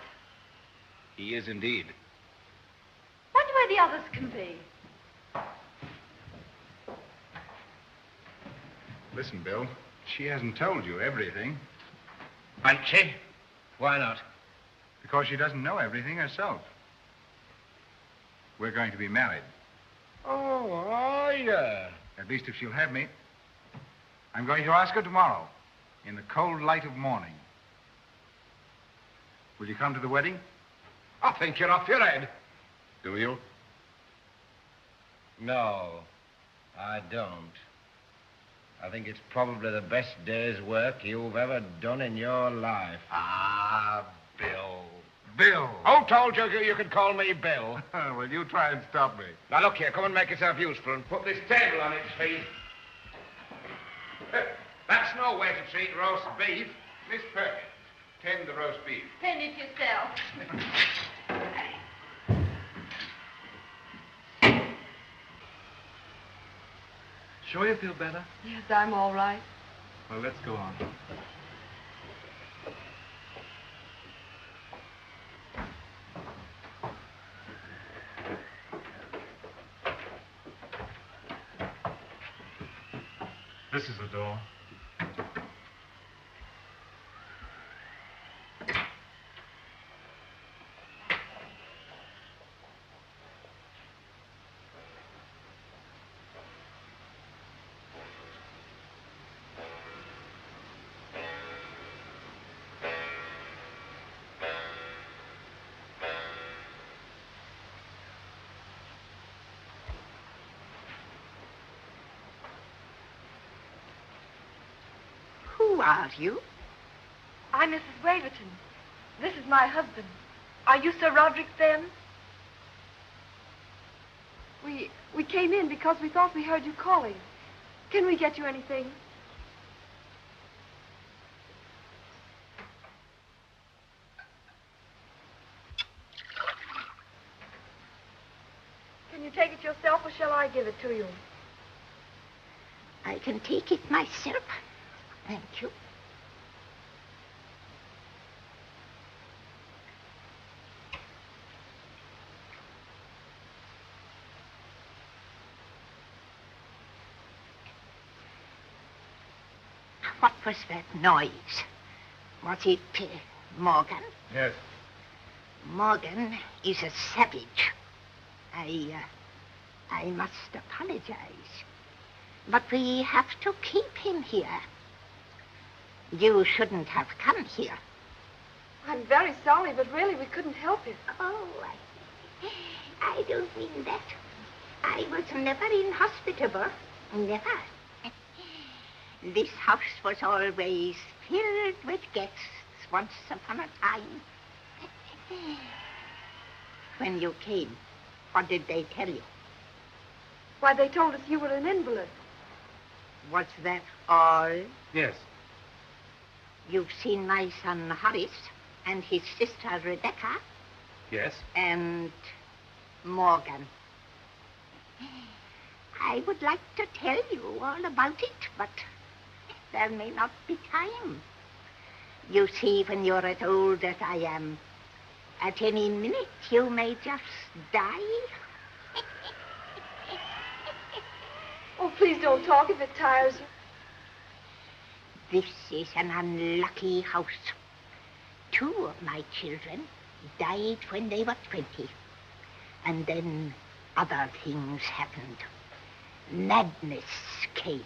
He is indeed. Wonder where the others can be. Listen, Bill, she hasn't told you everything. Hasn't she? Why not? Because she doesn't know everything herself. We're going to be married. Oh, are you? At least if she'll have me. I'm going to ask her tomorrow, in the cold light of morning. Will you come to the wedding? I think you're off your head. Do you? No, I don't. I think it's probably the best day's work you've ever done in your life. Ah, Bill. Bill! Who told you you could call me Bill? Well, you try and stop me. Now, look here, come and make yourself useful and put this table on its feet. That's no way to treat roast beef. Miss Perkins, tend the roast beef. Tend it yourself. Sure you feel better? Yes, I'm all right. Well, let's go on. This is the door. Who are you? I'm Mrs. Waverton. This is my husband. Are you Sir Roderick Fenn? We came in because we thought we heard you calling. Can we get you anything? Can you take it yourself, or shall I give it to you? I can take it myself. Thank you. What was that noise? Was it Morgan? Yes. Morgan is a savage. I must apologize. But we have to keep him here. You shouldn't have come here. I'm very sorry, but really we couldn't help it. Oh, I don't mean that. I was never inhospitable. Never. This house was always filled with guests once upon a time. When you came, what did they tell you? Why, they told us you were an invalid. Was that all? Yes. You've seen my son Horace and his sister Rebecca? Yes. And Morgan. I would like to tell you all about it, but there may not be time. You see, when you're as old as I am, at any minute you may just die. Oh, please don't talk if it tires you. This is an unlucky house. 2 of my children died when they were 20. And then other things happened. Madness came.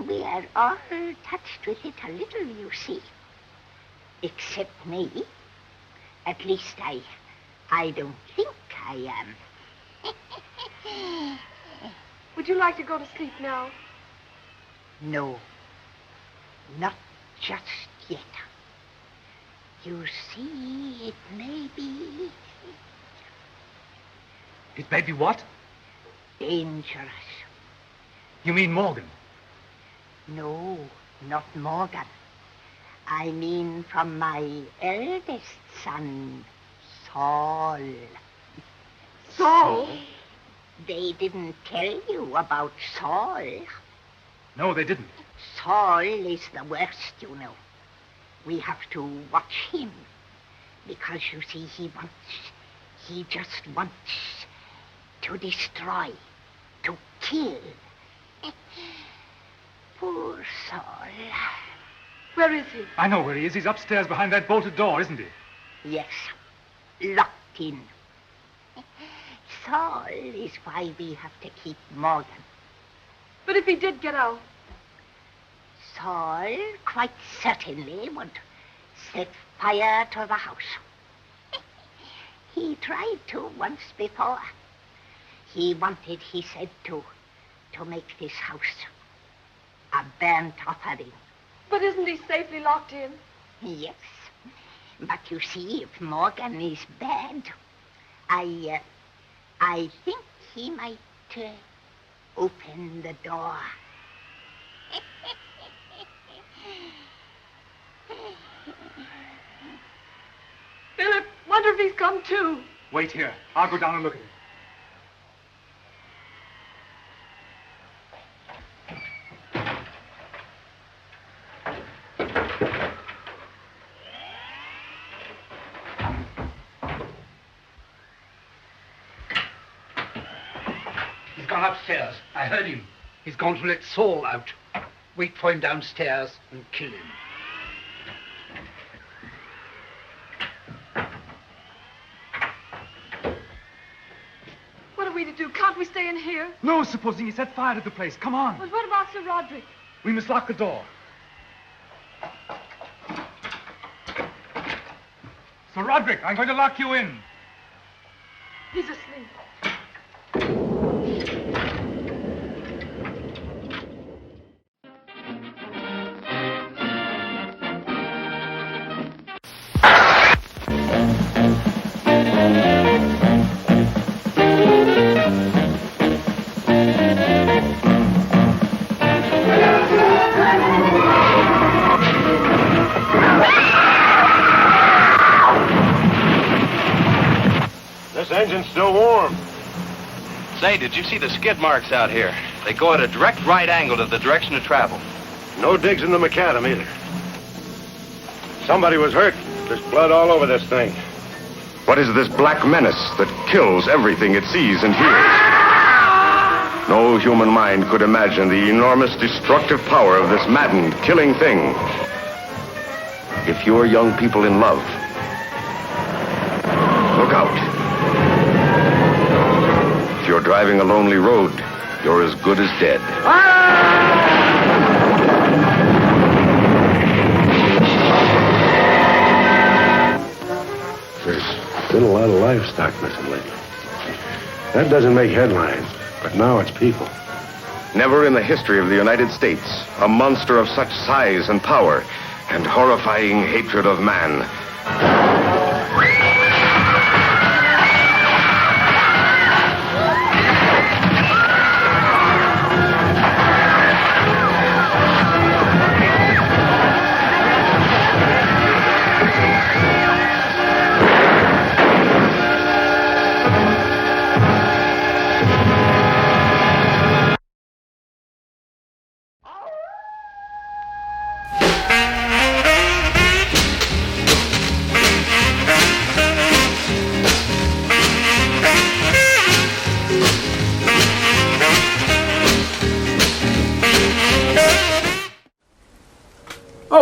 We are all touched with it a little, you see. Except me. At least I don't think I am. Would you like to go to sleep now? No, not just yet. You see, it may be... It may be what? Dangerous. You mean Morgan? No, not Morgan. I mean from my eldest son, Saul. Saul? They didn't tell you about Saul. No, they didn't. Saul is the worst, you know. We have to watch him. Because, you see, he just wants to destroy, to kill. Poor Saul. Where is he? I know where he is. He's upstairs behind that bolted door, isn't he? Yes, locked in. Saul is why we have to keep Morgan. But if he did get out? Saul quite certainly would set fire to the house. He tried to once before. He wanted, he said, to make this house a burnt offering. But isn't he safely locked in? Yes. But you see, if Morgan is bad, I think he might open the door. Philip, wonder if he's come too. Wait here. I'll go down and look at him. He's gone upstairs. I heard him. He's gone to let Saul out. Wait for him downstairs and kill him. What are we to do? Can't we stay in here? No, supposing he set fire to the place. Come on. But what about Sir Roderick? We must lock the door. Sir Roderick, I'm going to lock you in. He's asleep. This engine's still warm. Say, did you see the skid marks out here? They go at a direct right angle to the direction of travel. No digs in the macadam either. Somebody was hurt. There's blood all over this thing. What is this black menace that kills everything it sees and hears? No human mind could imagine the enormous destructive power of this maddened, killing thing. If you're young people in love, look out. If you're driving a lonely road, you're as good as dead. There's been a lot of livestock missing lately. That doesn't make headlines, but now it's people. Never in the history of the United States, a monster of such size and power and horrifying hatred of man.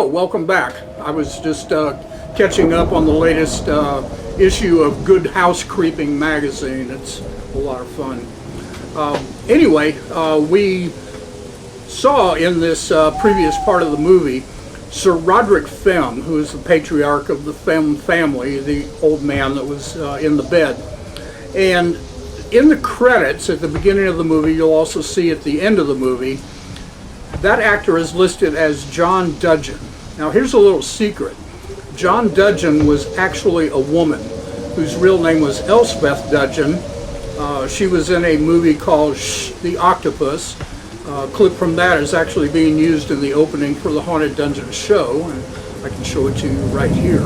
welcome back. I was just catching up on the latest issue of Good Housecreeping magazine. It's a lot of fun. Anyway, we saw in this previous part of the movie Sir Roderick Fem, who is the patriarch of the Fem family, the old man that was in the bed. And in the credits at the beginning of the movie, you'll also see at the end of the movie, that actor is listed as John Dudgeon. Now here's a little secret. John Dudgeon was actually a woman whose real name was Elspeth Dudgeon. She was in a movie called The Octopus. A clip from that is actually being used in the opening for the Haunted Dungeon show, and I can show it to you right here.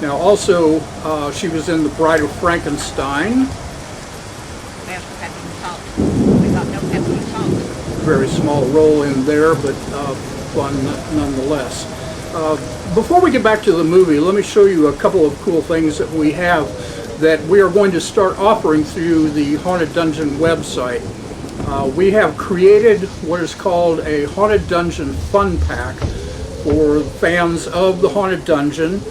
Now also, she was in The Bride of Frankenstein. There's the pepper and salt. We got no pepper and salt. Very small role in there, but fun nonetheless. Before we get back to the movie, let me show you a couple of cool things that we have that we are going to start offering through the Haunted Dungeon website. We have created what is called a Haunted Dungeon Fun Pack for fans of the Haunted Dungeon.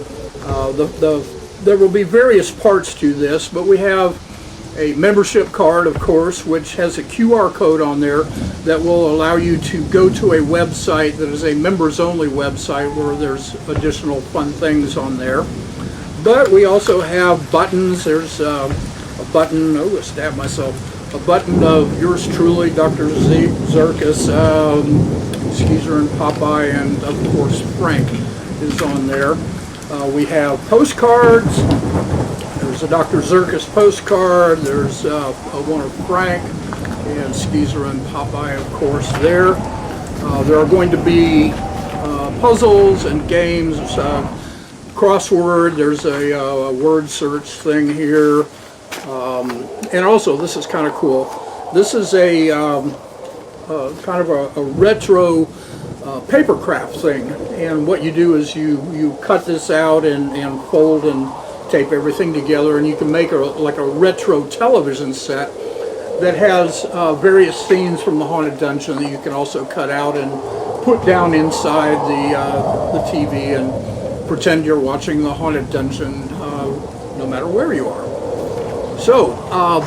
There will be various parts to this, but we have a membership card, of course, which has a QR code on there that will allow you to go to a website that is a members-only website where there's additional fun things on there. But we also have buttons. There's a button, I stabbed myself, a button of yours truly, Dr. Zirkus, Skeezer and Popeye, and of course Frank is on there. We have postcards. There's a Dr. Zirkus postcard. There's one of Frank and Skeezer and Popeye, of course, there. There are going to be puzzles and games, crossword. There's a word search thing here. And also, this is kind of cool. This is a kind of a retro paper craft thing, and what you do is you cut this out and fold and tape everything together, and you can make like a retro television set that has various scenes from the Haunted Dungeon that you can also cut out and put down inside the TV and pretend you're watching the Haunted Dungeon no matter where you are. So,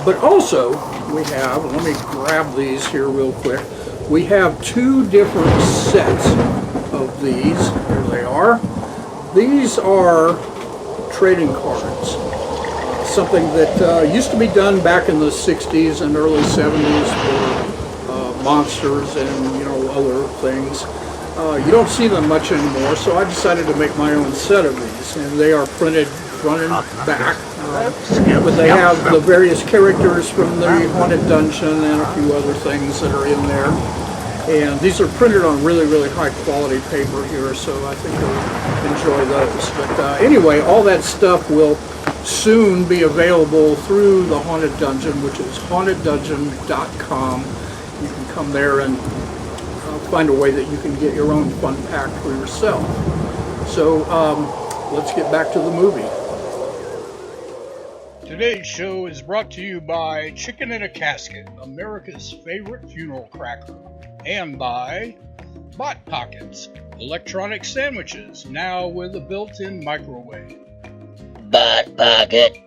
but also we have, let me grab these here real quick. We have two different sets of these. Here they are. These are trading cards. Something that used to be done back in the 60s and early 70s for monsters and, you know, other things. You don't see them much anymore, so I decided to make my own set of these. And they are printed front and back. But they have the various characters from the Haunted Dungeon and a few other things that are in there. And these are printed on really, really high quality paper here, so I think you'll enjoy those. But anyway, all that stuff will soon be available through the Haunted Dungeon, which is haunteddungeon.com. You can come there and find a way that you can get your own fun pack for yourself. So let's get back to the movie. Today's show is brought to you by Chicken in a Casket, America's favorite funeral cracker, and by Bot Pockets, electronic sandwiches, now with a built-in microwave. Bot Pocket.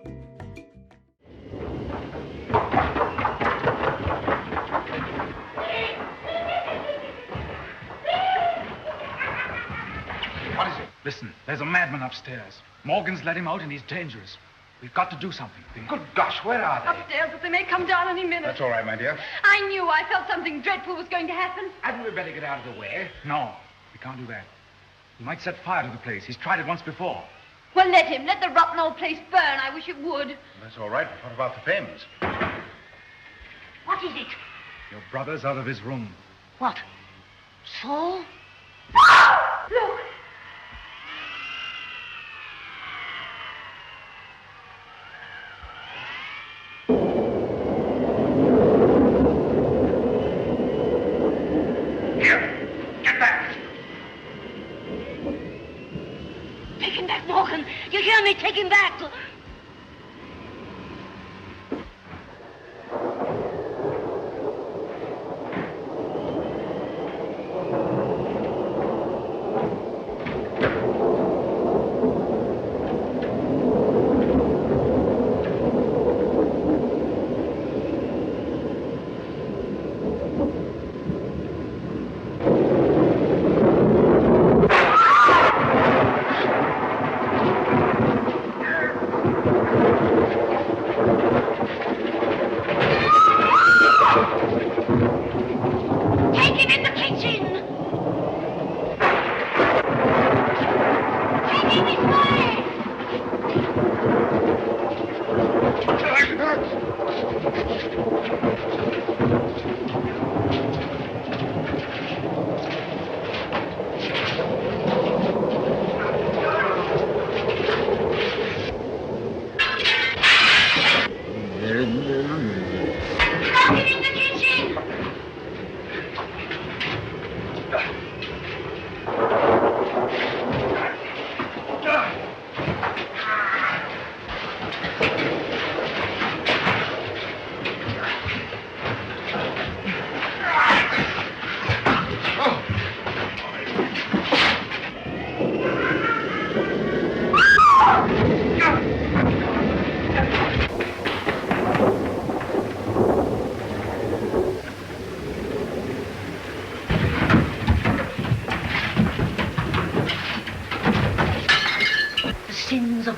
What is it? Listen, there's a madman upstairs. Morgan's let him out and he's dangerous. We've got to do something. Good gosh, where are they? Upstairs, but they may come down any minute. That's all right, my dear. I knew. I felt something dreadful was going to happen. Hadn't we better get out of the way? No, we can't do that. He might set fire to the place. He's tried it once before. Well, let him. Let the rotten old place burn. I wish it would. That's all right, but what about the payments? What is it? Your brother's out of his room. What? Saul? Look. Get back! Take him back, Morgan. You hear me? Take him back.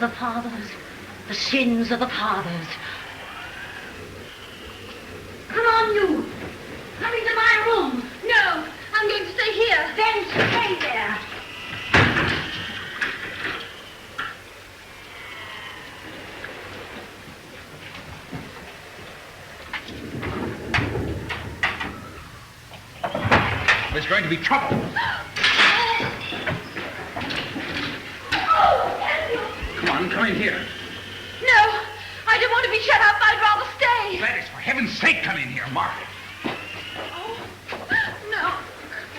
of the fathers, the sins of the fathers. Come on, you. Hurry to my room. No, I'm going to stay here. Then stay there. There's going to be trouble. Come on, come in here. No, I don't want to be shut up. I'd rather stay. Gladys, for heaven's sake, come in here, Margaret. Oh, no.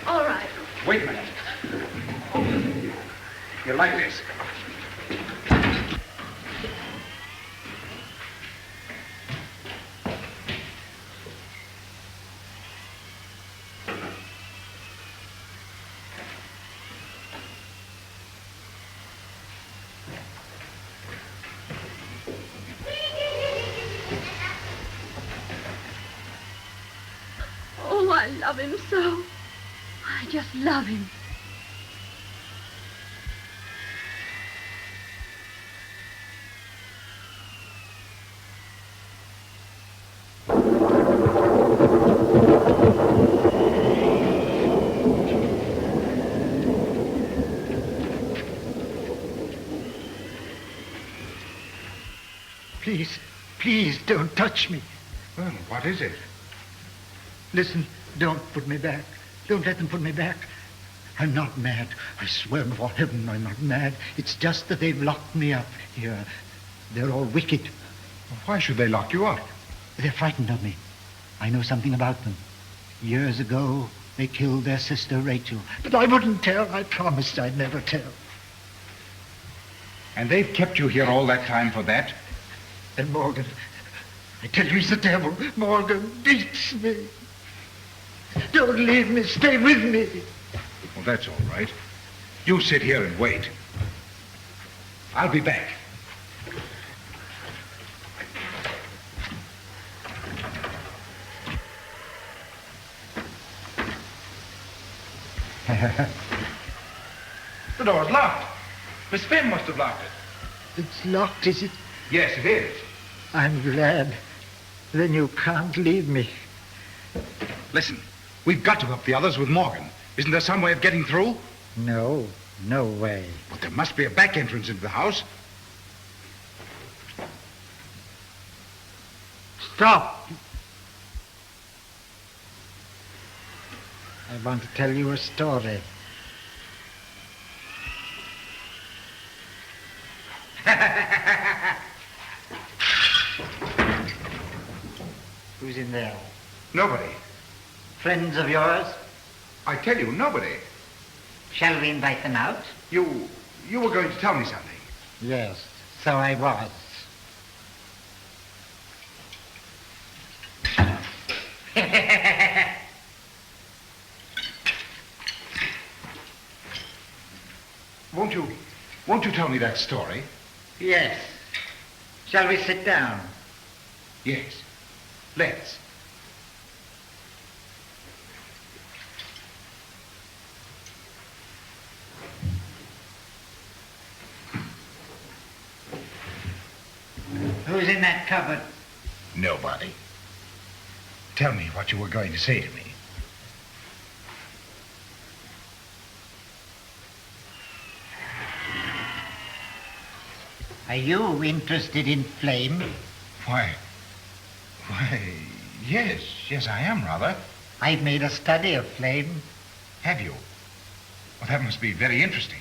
All right. Wait a minute. You like this? Oh, I love him so. I just love him. Please, please don't touch me. Well, what is it? Listen, don't put me back. Don't let them put me back. I'm not mad. I swear before heaven I'm not mad. It's just that they've locked me up here. They're all wicked. Why should they lock you up? They're frightened of me. I know something about them. Years ago, they killed their sister Rachel. But I wouldn't tell. I promised I'd never tell. And they've kept you here all that time for that? And Morgan, I tell you he's the devil. Morgan beats me. Don't leave me. Stay with me. Well, that's all right. You sit here and wait. I'll be back. The door's locked. Miss Finn must have locked it. It's locked, is it? Yes, it is. I'm glad. Then you can't leave me. Listen, we've got to help the others with Morgan. Isn't there some way of getting through? No, no way. But there must be a back entrance into the house. Stop! I want to tell you a story. Who's in there? Nobody. Friends of yours? I tell you, nobody. Shall we invite them out? You were going to tell me something. Yes, so I was. Won't you tell me that story? Yes. Shall we sit down? Yes. Let's. Who's in that cupboard? Nobody. Tell me what you were going to say to me. Are you interested in flame? Why, yes, I am, rather. I've made a study of flame. Have you? Well, that must be very interesting.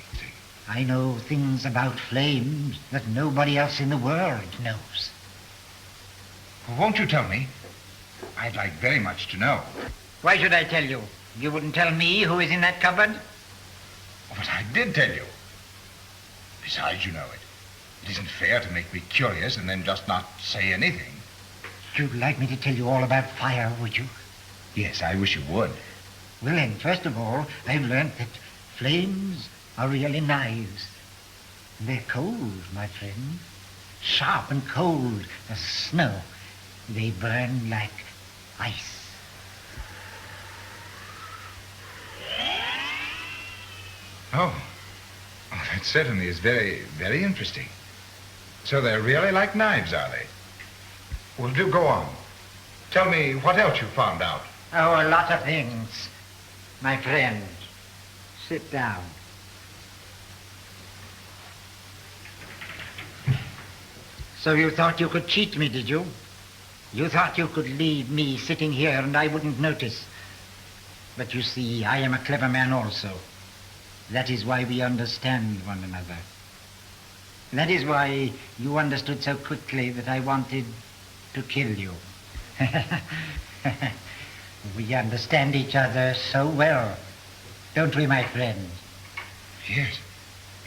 I know things about flames that nobody else in the world knows. Well, won't you tell me? I'd like very much to know. Why should I tell you? You wouldn't tell me who is in that cupboard? But I did tell you. Besides, you know it. It isn't fair to make me curious and then just not say anything. You'd like me to tell you all about fire, would you? Yes, I wish you would. Well, then, first of all, I've learned that flames are really knives. They're cold, my friend. Sharp and cold as snow. They burn like ice. Oh, that certainly is very, very interesting. So they're really like knives, are they? Well, do go on. Tell me what else you found out. Oh, a lot of things, my friend. Sit down. So you thought you could cheat me, did you? You thought you could leave me sitting here and I wouldn't notice. But you see, I am a clever man also. That is why we understand one another. That is why you understood so quickly that I wanted to kill you. We understand each other so well, don't we, my friend? Yes.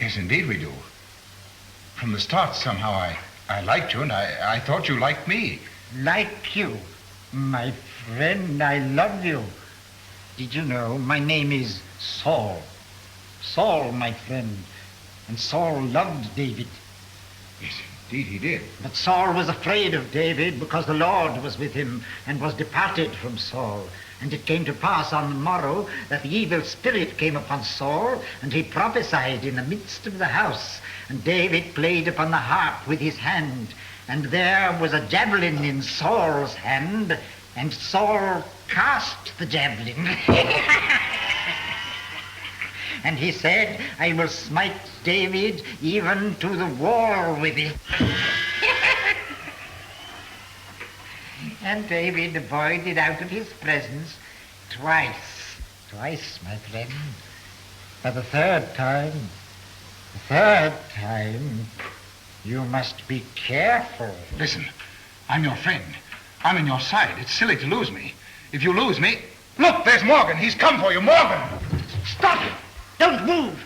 Yes, indeed we do. From the start, somehow, I liked you, and I thought you liked me. Like you? My friend, I love you. Did you know my name is Saul? Saul, my friend. And Saul loved David. Yes, indeed he did. But Saul was afraid of David because the Lord was with him and was departed from Saul. And it came to pass on the morrow that the evil spirit came upon Saul, and he prophesied in the midst of the house. And David played upon the harp with his hand, and there was a javelin in Saul's hand, and Saul cast the javelin. And he said, I will smite David even to the wall with it. And David avoided out of his presence twice, my friend. For the third time, you must be careful. Listen, I'm your friend. I'm on your side. It's silly to lose me. If you lose me... Look, there's Morgan. He's come for you. Morgan! Stop! Don't move!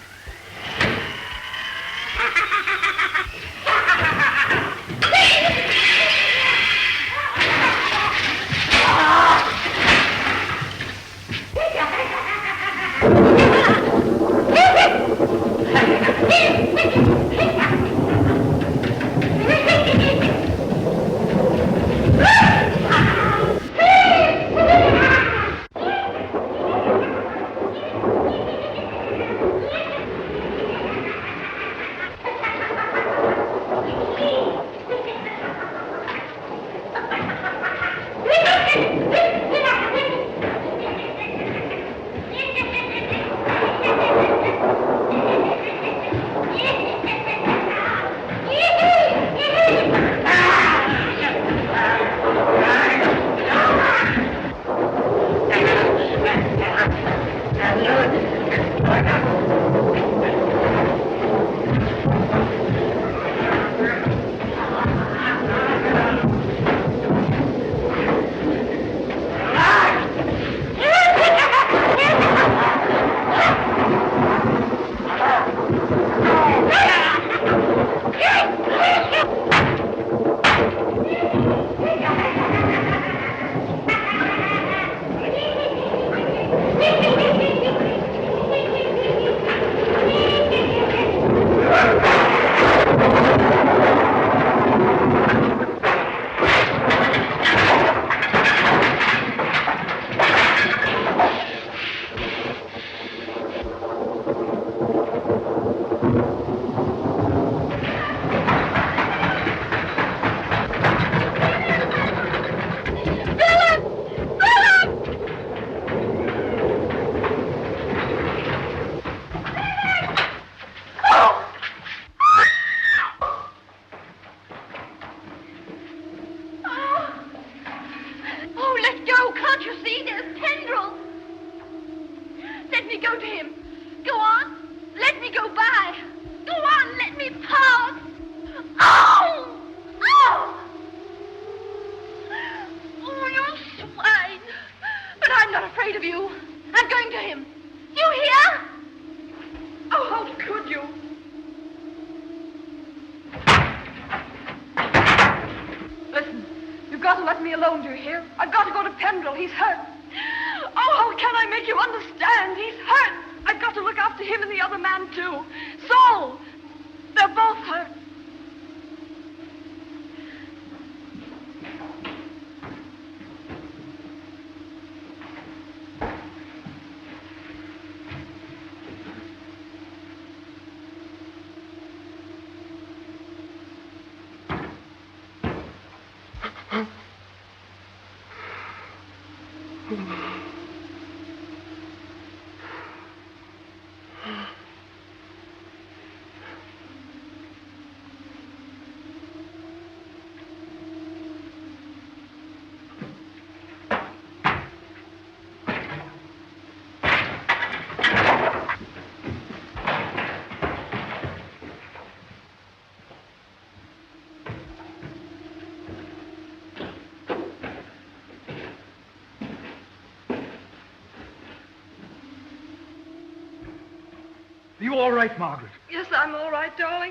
You all right, Margaret? Yes, I'm all right, darling.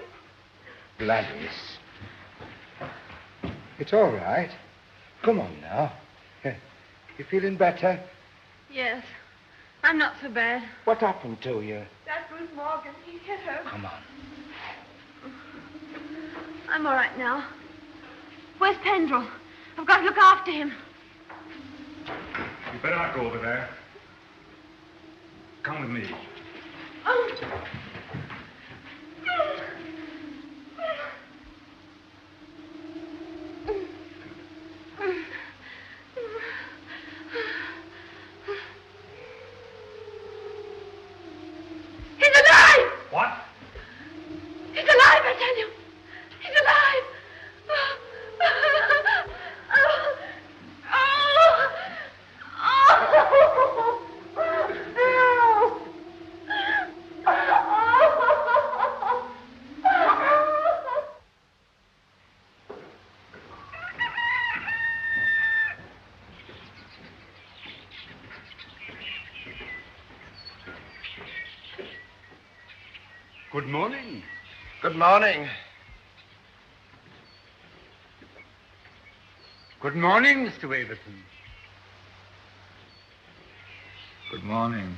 Gladys. It's all right. Come on now. You feeling better? Yes. I'm not so bad. What happened to you? That's Bruce Morgan. He hit her. Come on. I'm all right now. Where's Pendrell? I've got to look after him. You better not go over there. Come with me. Oh. He's alive! What? He's alive, I tell you! He's alive! Good morning. Good morning. Good morning, Mr. Waverton. Good morning.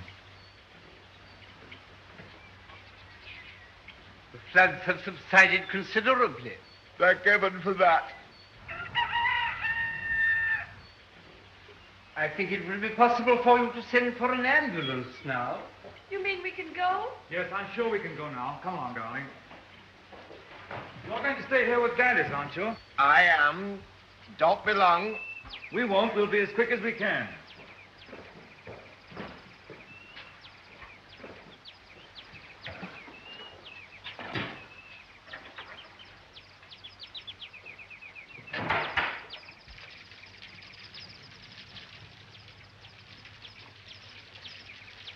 The floods have subsided considerably. Thank heaven for that. I think it will be possible for you to send for an ambulance now. You mean we can go? Yes, I'm sure we can go now. Come on, darling. You're going to stay here with Gladys, aren't you? I am. Don't be long. We won't. We'll be as quick as we can.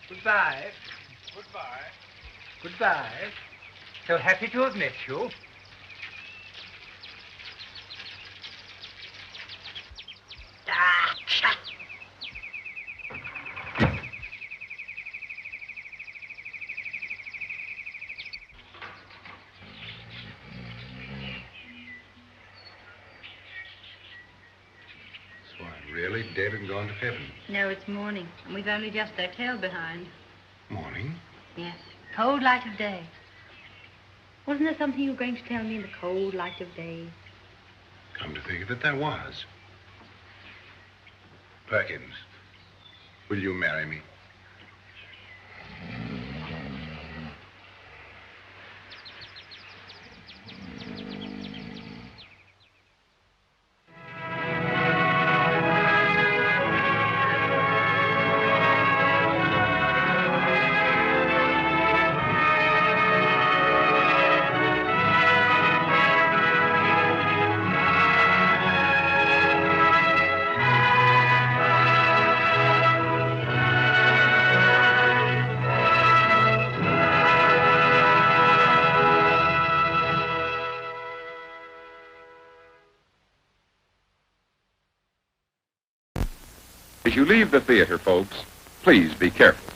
Goodbye. Goodbye. Goodbye. So happy to have met you. So I'm really dead and gone to heaven. No, it's morning, and we've only just their tail behind. Morning? Yes, cold light of day. Wasn't there something you were going to tell me in the cold light of day? Come to think of it, there was. Perkins, will you marry me? As you leave the theater, folks, please be careful.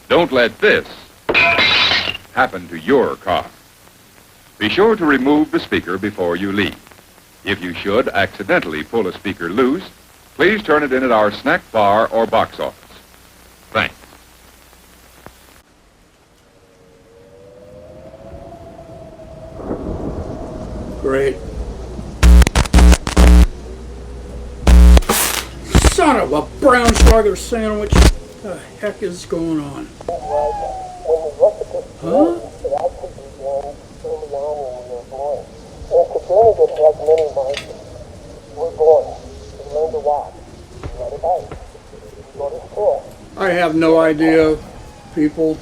Don't let this happen to your car. Be sure to remove the speaker before you leave. If you should accidentally pull a speaker loose, please turn it in at our snack bar or box office. Thanks. Great. Son of a brown sugar sandwich. What the heck is going on? Huh? I have no idea, people.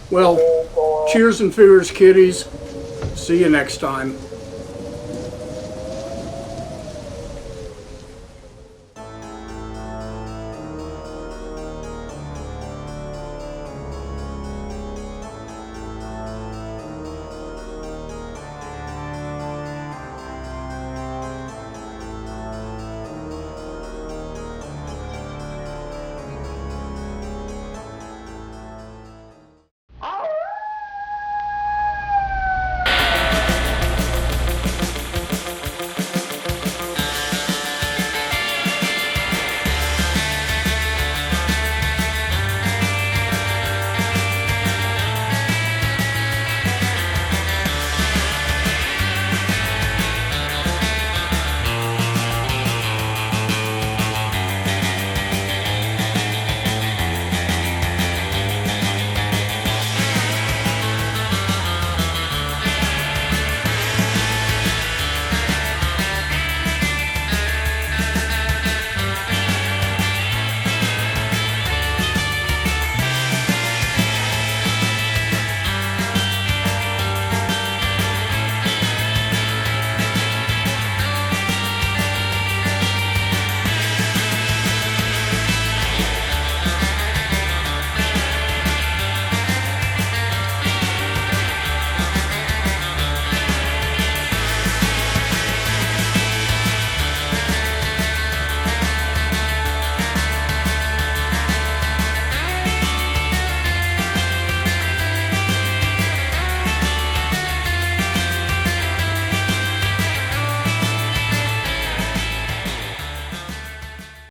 Well, cheers and fingers, kiddies. See you next time.